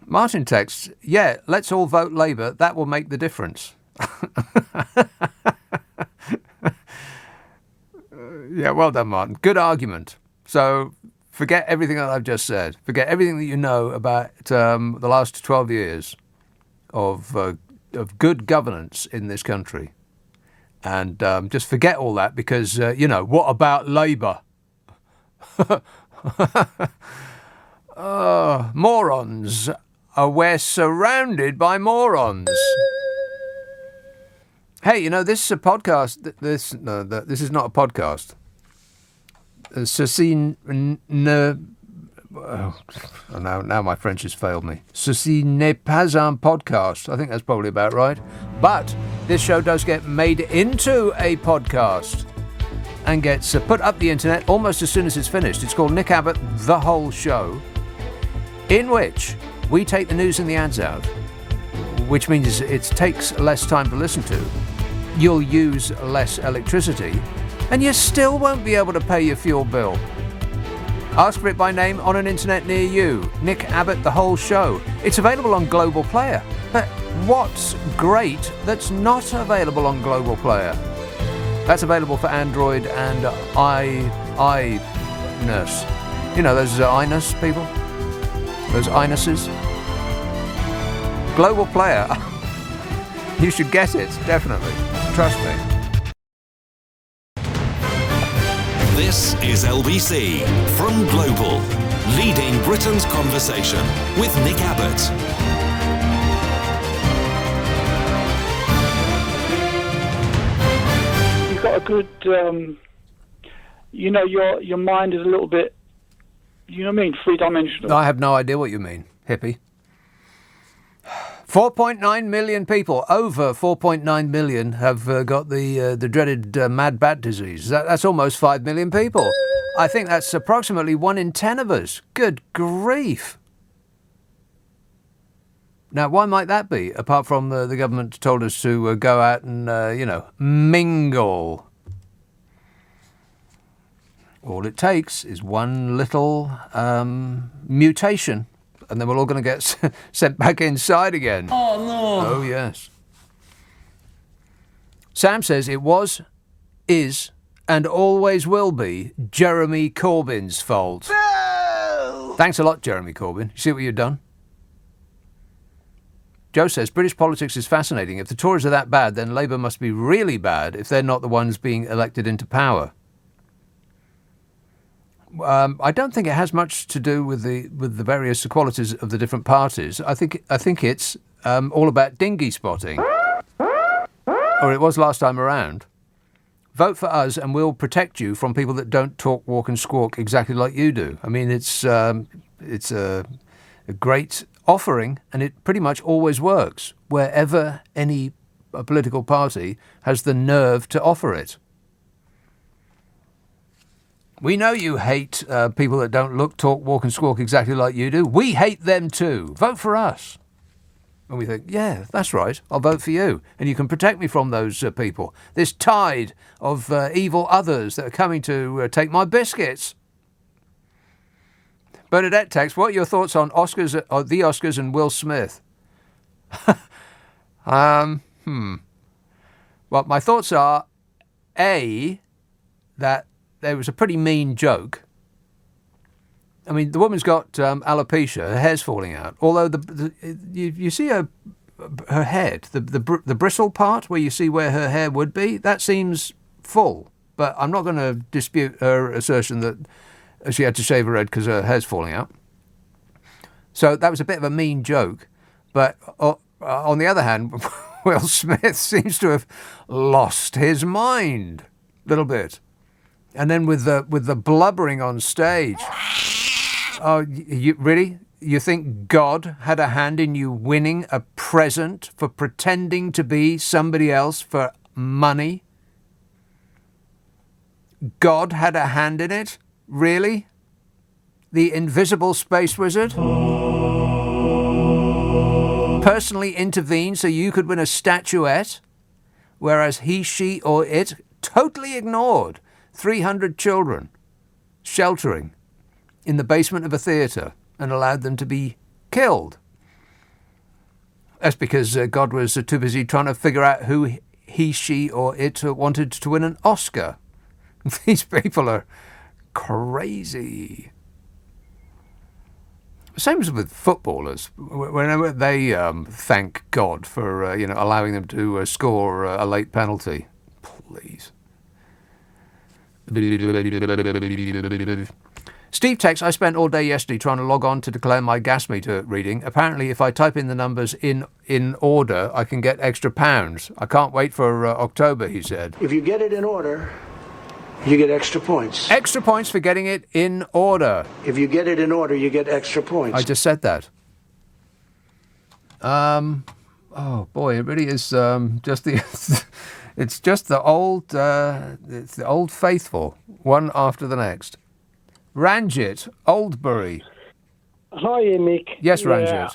Martin texts, yeah, let's all vote Labour. That will make the difference. Yeah, well done, Martin. Good argument. So forget everything that I've just said. Forget everything that you know about the last 12 years of good governance in this country. And just forget all that because, what about Labour? Morons. We're surrounded by morons. Hey, this is a podcast. This is not a podcast. Ceci ne... now my French has failed me. Ceci n'est pas un podcast. I think that's probably about right. But this show does get made into a podcast and gets put up the internet almost as soon as it's finished. It's called Nick Abbot, The Whole Show, in which we take the news and the ads out, which means it takes less time to listen to. You'll use less electricity, and you still won't be able to pay your fuel bill. Ask for it by name on an internet near you. Nick Abbot, The Whole Show. It's available on Global Player. But what's great that's not available on Global Player? That's available for Android and iNurse. Those iNurse people? Those iNurses? Global Player. You should get it, definitely. Trust me. This is LBC from Global, leading Britain's conversation with Nick Abbott. You've got a good, your mind is a little bit, three-dimensional. I have no idea what you mean, hippie. 4.9 million people, over 4.9 million, have got the dreaded mad bat disease. That's almost 5 million people. I think that's approximately 1 in 10 of us. Good grief. Now, why might that be, apart from the government told us to go out and, mingle? All it takes is one little mutation, and then we're all going to get sent back inside again. Oh, no. Oh, yes. Sam says it was, is, and always will be Jeremy Corbyn's fault. No! Thanks a lot, Jeremy Corbyn. You see what you've done? Joe says, British politics is fascinating. If the Tories are that bad, then Labour must be really bad if they're not the ones being elected into power. I don't think it has much to do with the various qualities of the different parties. I think it's all about dinghy spotting, or it was last time around. Vote for us, and we'll protect you from people that don't talk, walk, and squawk exactly like you do. I mean, it's a great offering, and it pretty much always works wherever any political party has the nerve to offer it. We know you hate people that don't look, talk, walk and squawk exactly like you do. We hate them too. Vote for us. And we think, yeah, that's right. I'll vote for you. And you can protect me from those people. This tide of evil others that are coming to take my biscuits. Bernadette texts, what are your thoughts on the Oscars and Will Smith? Well, my thoughts are, A, that there was a pretty mean joke. I mean, the woman's got alopecia, her hair's falling out. Although you see her head, the bristle part where you see where her hair would be, that seems full. But I'm not going to dispute her assertion that she had to shave her head because her hair's falling out. So that was a bit of a mean joke. But on the other hand, Will Smith seems to have lost his mind a little bit. And then with the blubbering on stage. Oh, you really? You think God had a hand in you winning a present for pretending to be somebody else for money? God had a hand in it? Really? The invisible space wizard? Personally intervened so you could win a statuette, whereas he, she, or it totally ignored 300 children sheltering in the basement of a theatre and allowed them to be killed. That's because God was too busy trying to figure out who he, she, or it wanted to win an Oscar. These people are crazy. Same as with footballers. Whenever they thank God for allowing them to score a late penalty, please. Steve texts, I spent all day yesterday trying to log on to declare my gas meter reading. Apparently, if I type in the numbers in order, I can get extra pounds. I can't wait for October, he said. If you get it in order, you get extra points. Extra points for getting it in order. If you get it in order, you get extra points. I just said that. Oh boy, it really is just the. It's just the old. It's the old faithful, one after the next. Ranjit, Oldbury. Hi, Nick. Yes, Ranjit.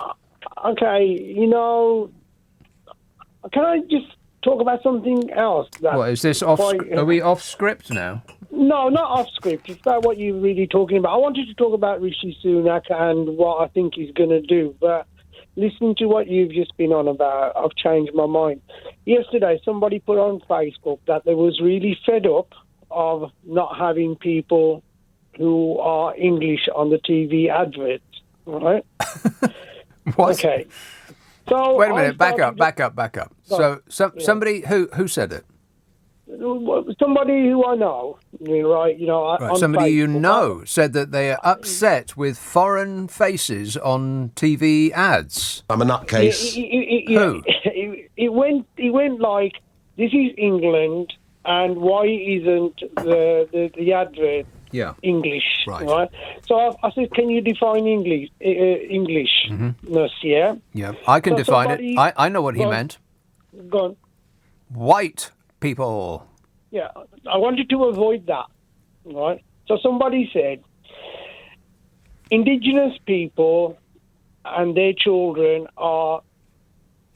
Okay, can I just talk about something else? What is this off? Are we off script now? No, not off script. It's about what you're really talking about. I wanted to talk about Rishi Sunak and what I think he's going to do, but listening to what you've just been on about, I've changed my mind. Yesterday, somebody put on Facebook that they was really fed up of not having people who are English on the TV adverts, right? What? Okay. So wait a minute. Back up. So somebody who said it? Somebody who I know, right? On somebody Facebook. you know said that they are upset with foreign faces on TV ads. I'm a nutcase. Who? It went like, this is England, and why isn't the advert English? Right. So I said, can you define English? Englishness, yeah? Yeah, I can define it. I know what he meant. Go on. White people. Yeah, I wanted to avoid that, right? So somebody said, Indigenous people and their children are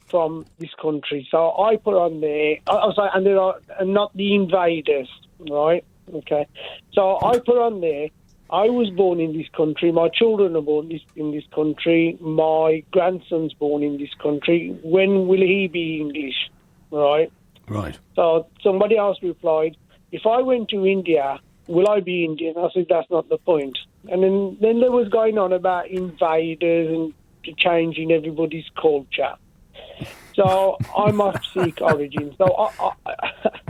from this country. So I put on there, I was like, and they are not the invaders, right? Okay. So I put on there, I was born in this country, my children are born in this country, my grandson's born in this country. When will he be English, right? Right. So somebody else replied, if I went to India, will I be Indian? I said, that's not the point. And then there was going on about invaders and changing everybody's culture. So I'm of Sikh origin. So,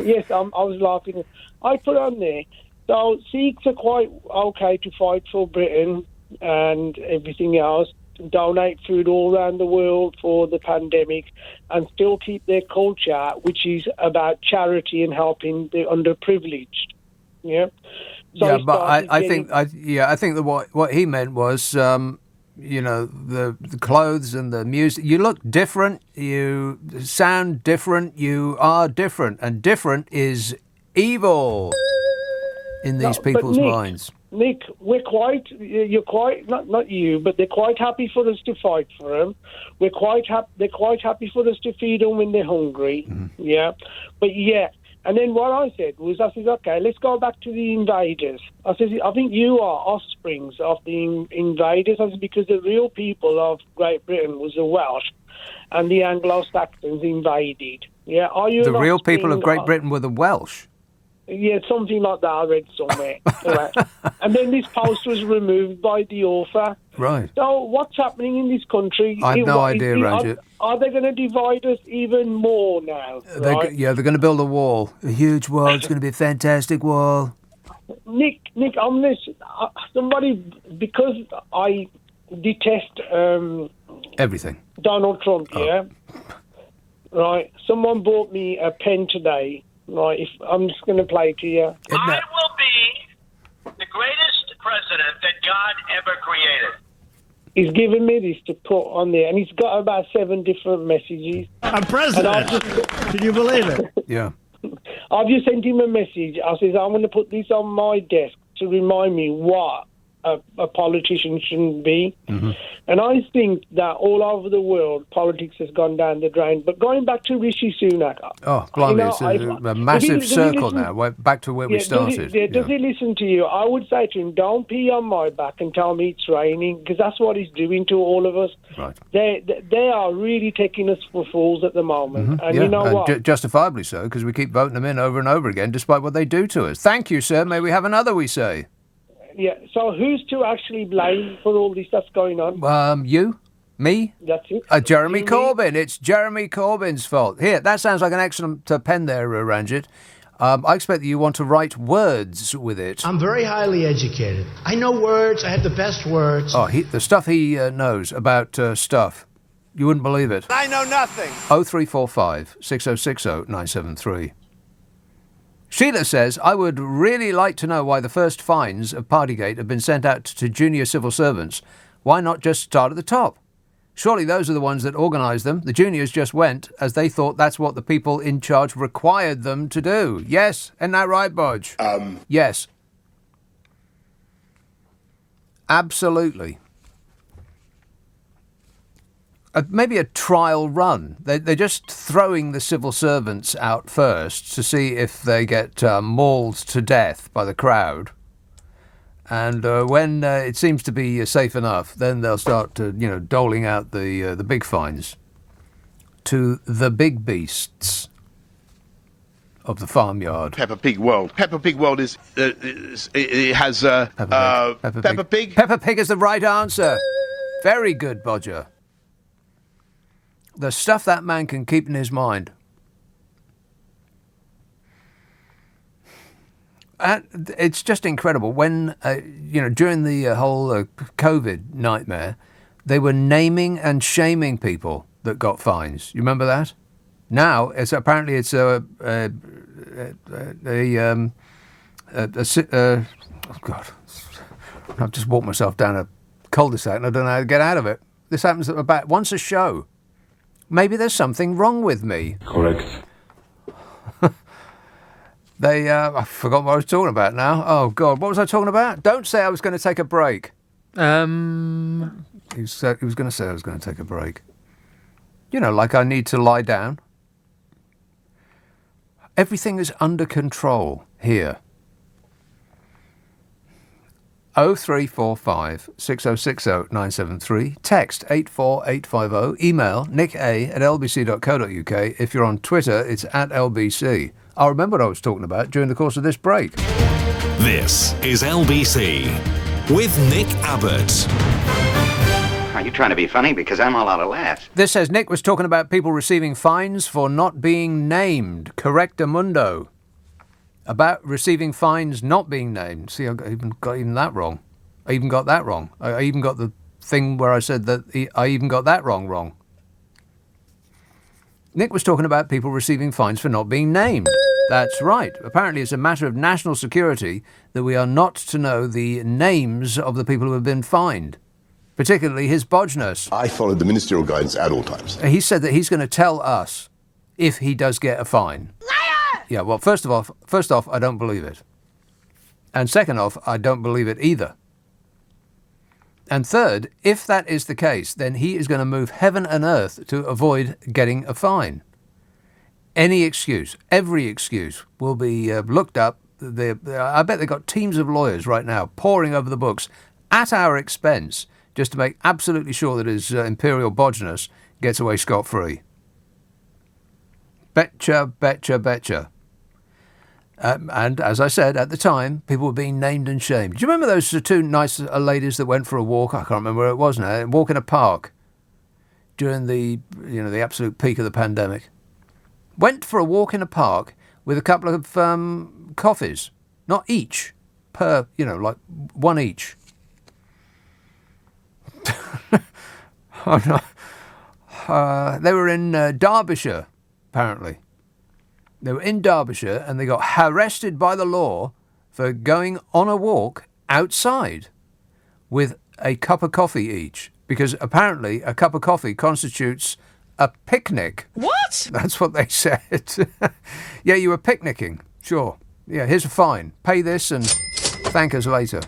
yes, I was laughing. I put on there, so Sikhs are quite okay to fight for Britain and everything else, donate food all around the world for the pandemic, and still keep their culture, which is about charity and helping the underprivileged. Yeah. So yeah, but I think that what he meant was, the clothes and the music. You look different. You sound different. You are different, and different is evil in these people's minds. Nick, you're quite, not you, but they're quite happy for us to fight for them. They're quite happy for us to feed them when they're hungry. Mm-hmm. Yeah. But yeah. And then what I said, okay, let's go back to the invaders. I said, I think you are offsprings of the invaders. I said, because the real people of Great Britain was the Welsh and the Anglo-Saxons invaded. Yeah. Are you the real people of Great Britain were the Welsh? Yeah, something like that I read somewhere. Right. And then this post was removed by the author. Right. So what's happening in this country? I have no idea, Ranjit. Are they going to divide us even more now? Right? They're going to build a wall. A huge wall. It's going to be a fantastic wall. Nick, on this, because I detest everything. Donald Trump, yeah? Right. Someone bought me a pen today. Right, I'm just going to play it to you. I will be the greatest president that God ever created. He's given me this to put on there, and he's got about 7 different messages. I'm president. Can you believe it? Yeah. I've just sent him a message. I says, I'm going to put this on my desk to remind me what a politician shouldn't be. Mm-hmm. And I think that all over the world, politics has gone down the drain. But going back to Rishi Sunak... Oh, blimey, it's a massive circle now, back to where we started. Does he listen to you? I would say to him, don't pee on my back and tell me it's raining, because that's what he's doing to all of us. Right. They are really taking us for fools at the moment. Mm-hmm. And you know what? Justifiably so, because we keep voting them in over and over again, despite what they do to us. Thank you, sir. May we have another, we say. Yeah, so who's to actually blame for all this stuff going on? You? Me? That's it. Jeremy Corbyn. It's Jeremy Corbyn's fault. Here, that sounds like an excellent pen there, Ranjit. I expect that you want to write words with it. I'm very highly educated. I know words. I have the best words. Oh, the stuff he knows about stuff. You wouldn't believe it. I know nothing. 0345 6060 973. Sheila says, I would really like to know why the first fines of Partygate have been sent out to junior civil servants. Why not just start at the top? Surely those are the ones that organised them. The juniors just went as they thought that's what the people in charge required them to do. Yes, isn't that right, Bodge? Yes. Absolutely. Maybe a trial run. They're just throwing the civil servants out first to see if they get mauled to death by the crowd. And when it seems to be safe enough, then they'll start, doling out the big fines to the big beasts of the farmyard. Peppa Pig World. Peppa Pig World is it has Peppa Pig. Peppa Pig is the right answer. Very good, Bodger. The stuff that man can keep in his mind. It's just incredible. When, during the whole COVID nightmare, they were naming and shaming people that got fines. You remember that? Now, it's a oh God, I've just walked myself down a cul-de-sac and I don't know how to get out of it. This happens about once a show. Maybe there's something wrong with me. Correct. I forgot what I was talking about now. Oh, God, what was I talking about? Don't say I was going to take a break. He was going to say I was going to take a break. Like I need to lie down. Everything is under control here. 0345 6060 973. Text 84850. Email nicka@lbc.co.uk. If you're on Twitter, it's @LBC. I'll remember what I was talking about during the course of this break. This is LBC with Nick Abbott. Are you trying to be funny? Because I'm all out of laughs. This says Nick was talking about people receiving fines for not being named. Correctamundo. About receiving fines not being named. See, I even got that wrong. I even got that wrong. I even got the thing where I said that I even got that wrong. Nick was talking about people receiving fines for not being named. That's right. Apparently it's a matter of national security that we are not to know the names of the people who have been fined, particularly his bodgeness. I followed the ministerial guidance at all times. He said that he's going to tell us if he does get a fine. Yeah, well, first off, I don't believe it. And second off, I don't believe it either. And third, if that is the case, then he is going to move heaven and earth to avoid getting a fine. Any excuse, every excuse will be looked up. I bet they've got teams of lawyers right now poring over the books at our expense just to make absolutely sure that his imperial bodgeness gets away scot-free. Betcha. And as I said at the time, people were being named and shamed. Do you remember those two nice ladies that went for a walk? I can't remember where it was now. Walk in a park during the absolute peak of the pandemic. Went for a walk in a park with a couple of coffees, not each, per like one each. Oh, no. They were in Derbyshire, apparently. They were in Derbyshire and they got arrested by the law for going on a walk outside. with a cup of coffee each, because apparently a cup of coffee constitutes a picnic. What? That's what they said. Yeah, you were picnicking. Sure. Yeah, here's a fine. Pay this and thank us later.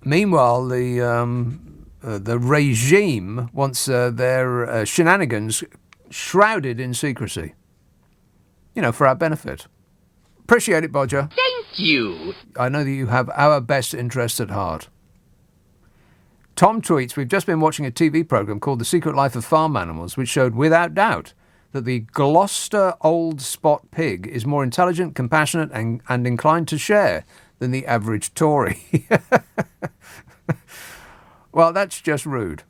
Meanwhile, the regime wants their shenanigans shrouded in secrecy. You know, for our benefit. Appreciate it, Bodger. Thank you. I know that you have our best interests at heart. Tom tweets, we've just been watching a TV programme called The Secret Life of Farm Animals, which showed without doubt that the Gloucester Old Spot Pig is more intelligent, compassionate and inclined to share than the average Tory. Well, that's just rude.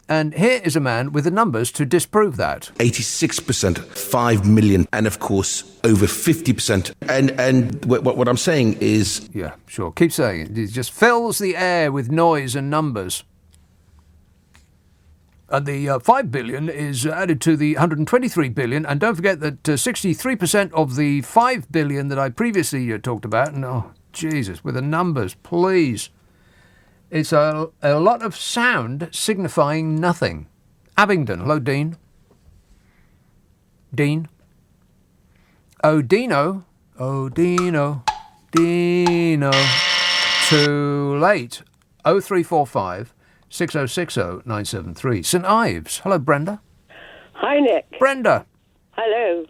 And here is a man with the numbers to disprove that. 86%, 5 million, and of course, over 50%. And what I'm saying is... Yeah, sure. Keep saying it. It just fills the air with noise and numbers. And the 5 billion is added to the 123 billion. And don't forget that 63% of the 5 billion that I previously talked about... And, oh, Jesus, with the numbers, please... It's a lot of sound signifying nothing. Abingdon. Hello, Dean. Dean. Oh, Dino. Oh, Dino. Dino. Too late. 0345 6060 973. St Ives. Hello, Brenda. Hi, Nick. Brenda. Hello.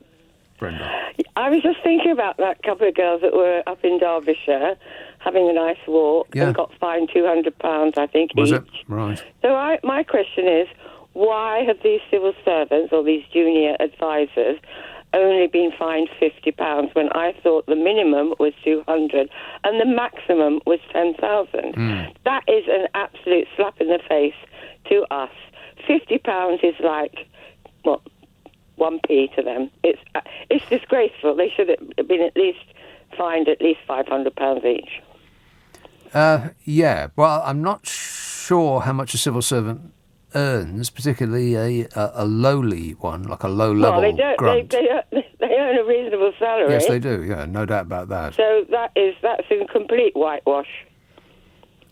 Brenda. I was just thinking about that couple of girls that were up in Derbyshire having a nice walk and got fined £200, I think, Was each. it? Right. So my question is, why have these civil servants or these junior advisors only been fined £50 when I thought the minimum was £200 and the maximum was £10,000? That is an absolute slap in the face to us. £50 is like, what, 1p to them. It's disgraceful. They should have been at least fined at least £500 each. Yeah, well, I'm not sure how much a civil servant earns, particularly a lowly one, like a low-level grunt. They earn a reasonable salary. Yes, they do, yeah, no doubt about that. So that's a complete whitewash.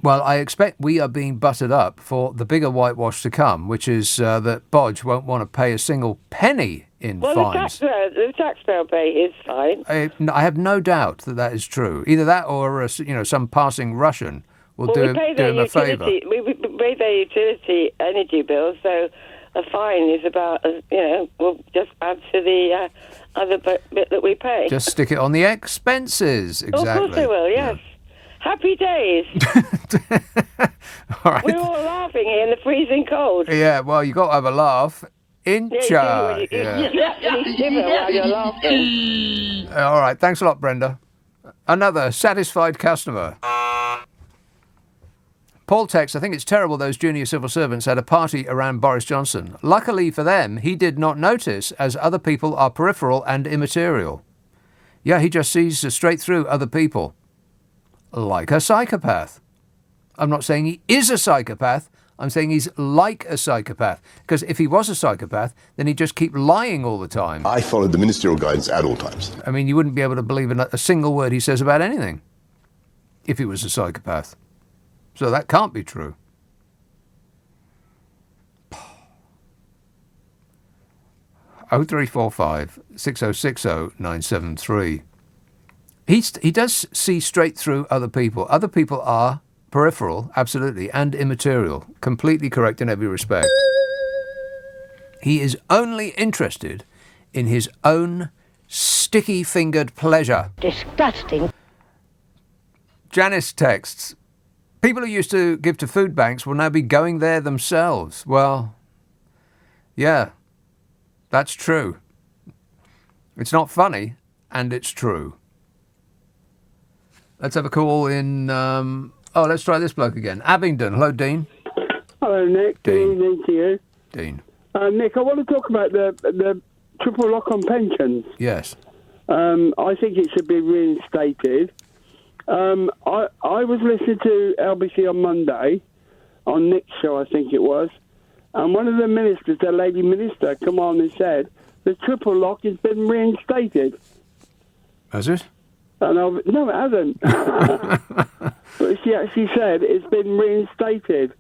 Well, I expect we are being buttered up for the bigger whitewash to come, which is that Bodge won't want to pay a single penny in fines. The taxpayer pay his fine. I have no doubt that is true. Either that or some passing Russian will do him a favour. We pay their utility energy bills, so a fine is about, we'll just add to the other bit that we pay. Just stick it on the expenses, exactly. Of course they will, yes. Yeah. Happy days. All right. We're all laughing here in the freezing cold. Yeah, well, you got to have a laugh. While you're laughing. All right, thanks a lot, Brenda. Another satisfied customer. Paul texts, I think it's terrible those junior civil servants had a party around Boris Johnson. Luckily for them, he did not notice, as other people are peripheral and immaterial. Yeah, he just sees straight through other people. Like a psychopath. I'm not saying he is a psychopath. I'm saying he's like a psychopath. Because if he was a psychopath, then he'd just keep lying all the time. I followed the ministerial guidance at all times. I mean, you wouldn't be able to believe in a single word he says about anything if he was a psychopath. So that can't be true. Oh 0345 6060 973. He does see straight through other people. Other people are peripheral, absolutely, and immaterial. Completely correct in every respect. He is only interested in his own sticky-fingered pleasure. Disgusting. Janice texts, people who used to give to food banks will now be going there themselves. Well, yeah, that's true. It's not funny, and it's true. Let's have a call in... let's try this bloke again. Abingdon. Hello, Dean. Hello, Nick. Dean. Good evening to you. Dean. Nick, I want to talk about the triple lock on pensions. Yes. I think it should be reinstated. I was listening to LBC on Monday, on Nick's show, I think it was, and one of the ministers, the lady minister, come on and said, the triple lock has been reinstated. Has it? No, it hasn't. But she actually said it's been reinstated.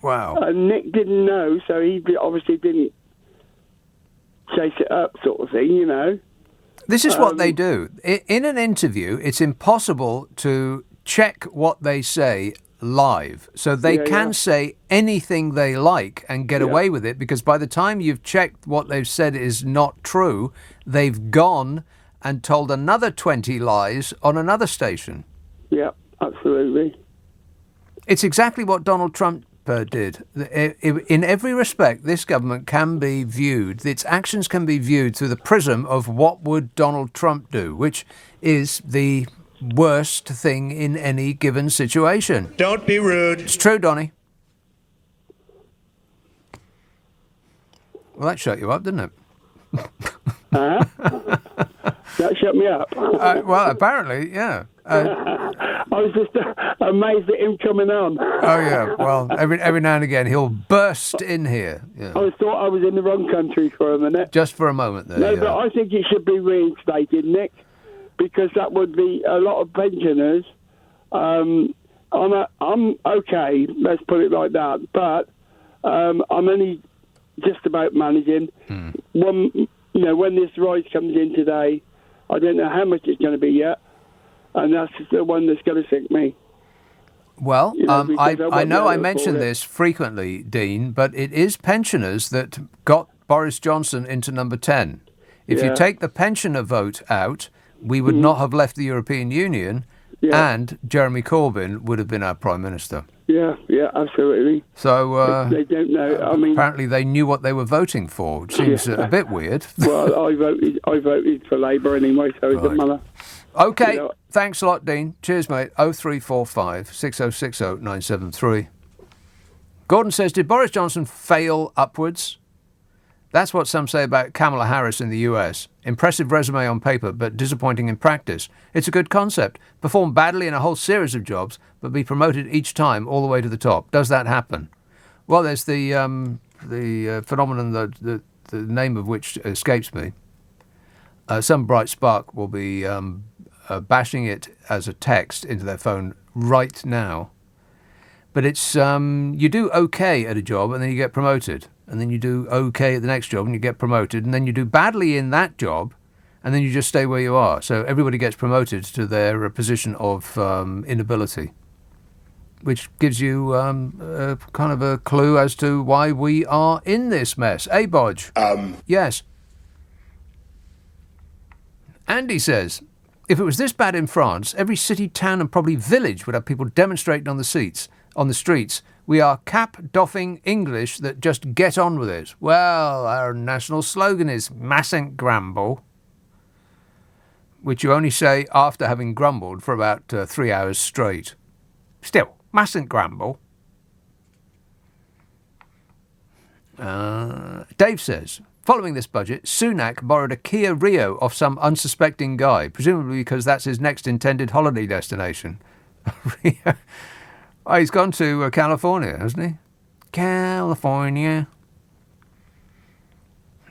Wow. And Nick didn't know, so he obviously didn't chase it up, sort of thing, you know. This is what they do. In an interview, it's impossible to check what they say live. So they can say anything they like and get away with it, because by the time you've checked what they've said is not true, they've gone and told another 20 lies on another station. Yeah, absolutely. It's exactly what Donald Trump did. In every respect, this government can be viewed, its actions can be viewed through the prism of what would Donald Trump do, which is the worst thing in any given situation. Don't be rude. It's true, Donnie. Well, that shut you up, didn't it? That shut me up. Well, apparently, yeah. I was just amazed at him coming on. Oh, yeah. Well, every now and again, he'll burst in here. Yeah. I thought I was in the wrong country for a minute. Just for a moment there. No, but I think it should be reinstated, Nick, because that would be a lot of pensioners. I'm okay, let's put it like that, but I'm only just about managing. When this rise comes in today, I don't know how much it's going to be yet, and that's the one that's going to sink me. Well, I know I mention it. this frequently, Dean, but it is pensioners that got Boris Johnson into number 10. If you take the pensioner vote out, we would not have left the European Union, and Jeremy Corbyn would have been our Prime Minister. Yeah, absolutely. So they don't know. I mean, apparently they knew what they were voting for, which seems a bit weird. Well, I voted for Labour anyway, so it doesn't matter. Okay, thanks a lot, Dean. Cheers, mate. 0345 6060 973. Gordon says, did Boris Johnson fail upwards? That's what some say about Kamala Harris in the US. Impressive resume on paper, but disappointing in practice. It's a good concept. Perform badly in a whole series of jobs, but be promoted each time all the way to the top. Does that happen? Well, there's the phenomenon, the name of which escapes me. Some bright spark will be bashing it as a text into their phone right now. But it's you do okay at a job and then you get promoted. And then you do okay at the next job and you get promoted. And then you do badly in that job and then you just stay where you are. So everybody gets promoted to their position of inability, which gives you kind of a clue as to why we are in this mess. Hey, Bodge. Yes. Andy says, if it was this bad in France, every city, town and probably village would have people demonstrating on the streets. We are cap-doffing English that just get on with it. Well, our national slogan is "Mustn't grumble," which you only say after having grumbled for about 3 hours straight. Still, mustn't grumble. Dave says, following this budget, Sunak borrowed a Kia Rio off some unsuspecting guy, presumably because that's his next intended holiday destination. Rio. Oh, he's gone to California, hasn't he? California.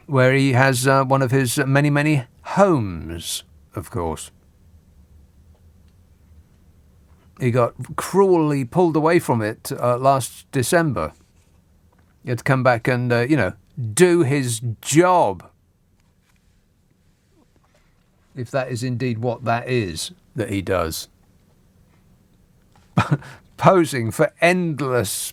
Where he has one of his many, many homes, of course. He got cruelly pulled away from it last December. He had to come back and, do his job. If that is indeed what that is that he does. Posing for endless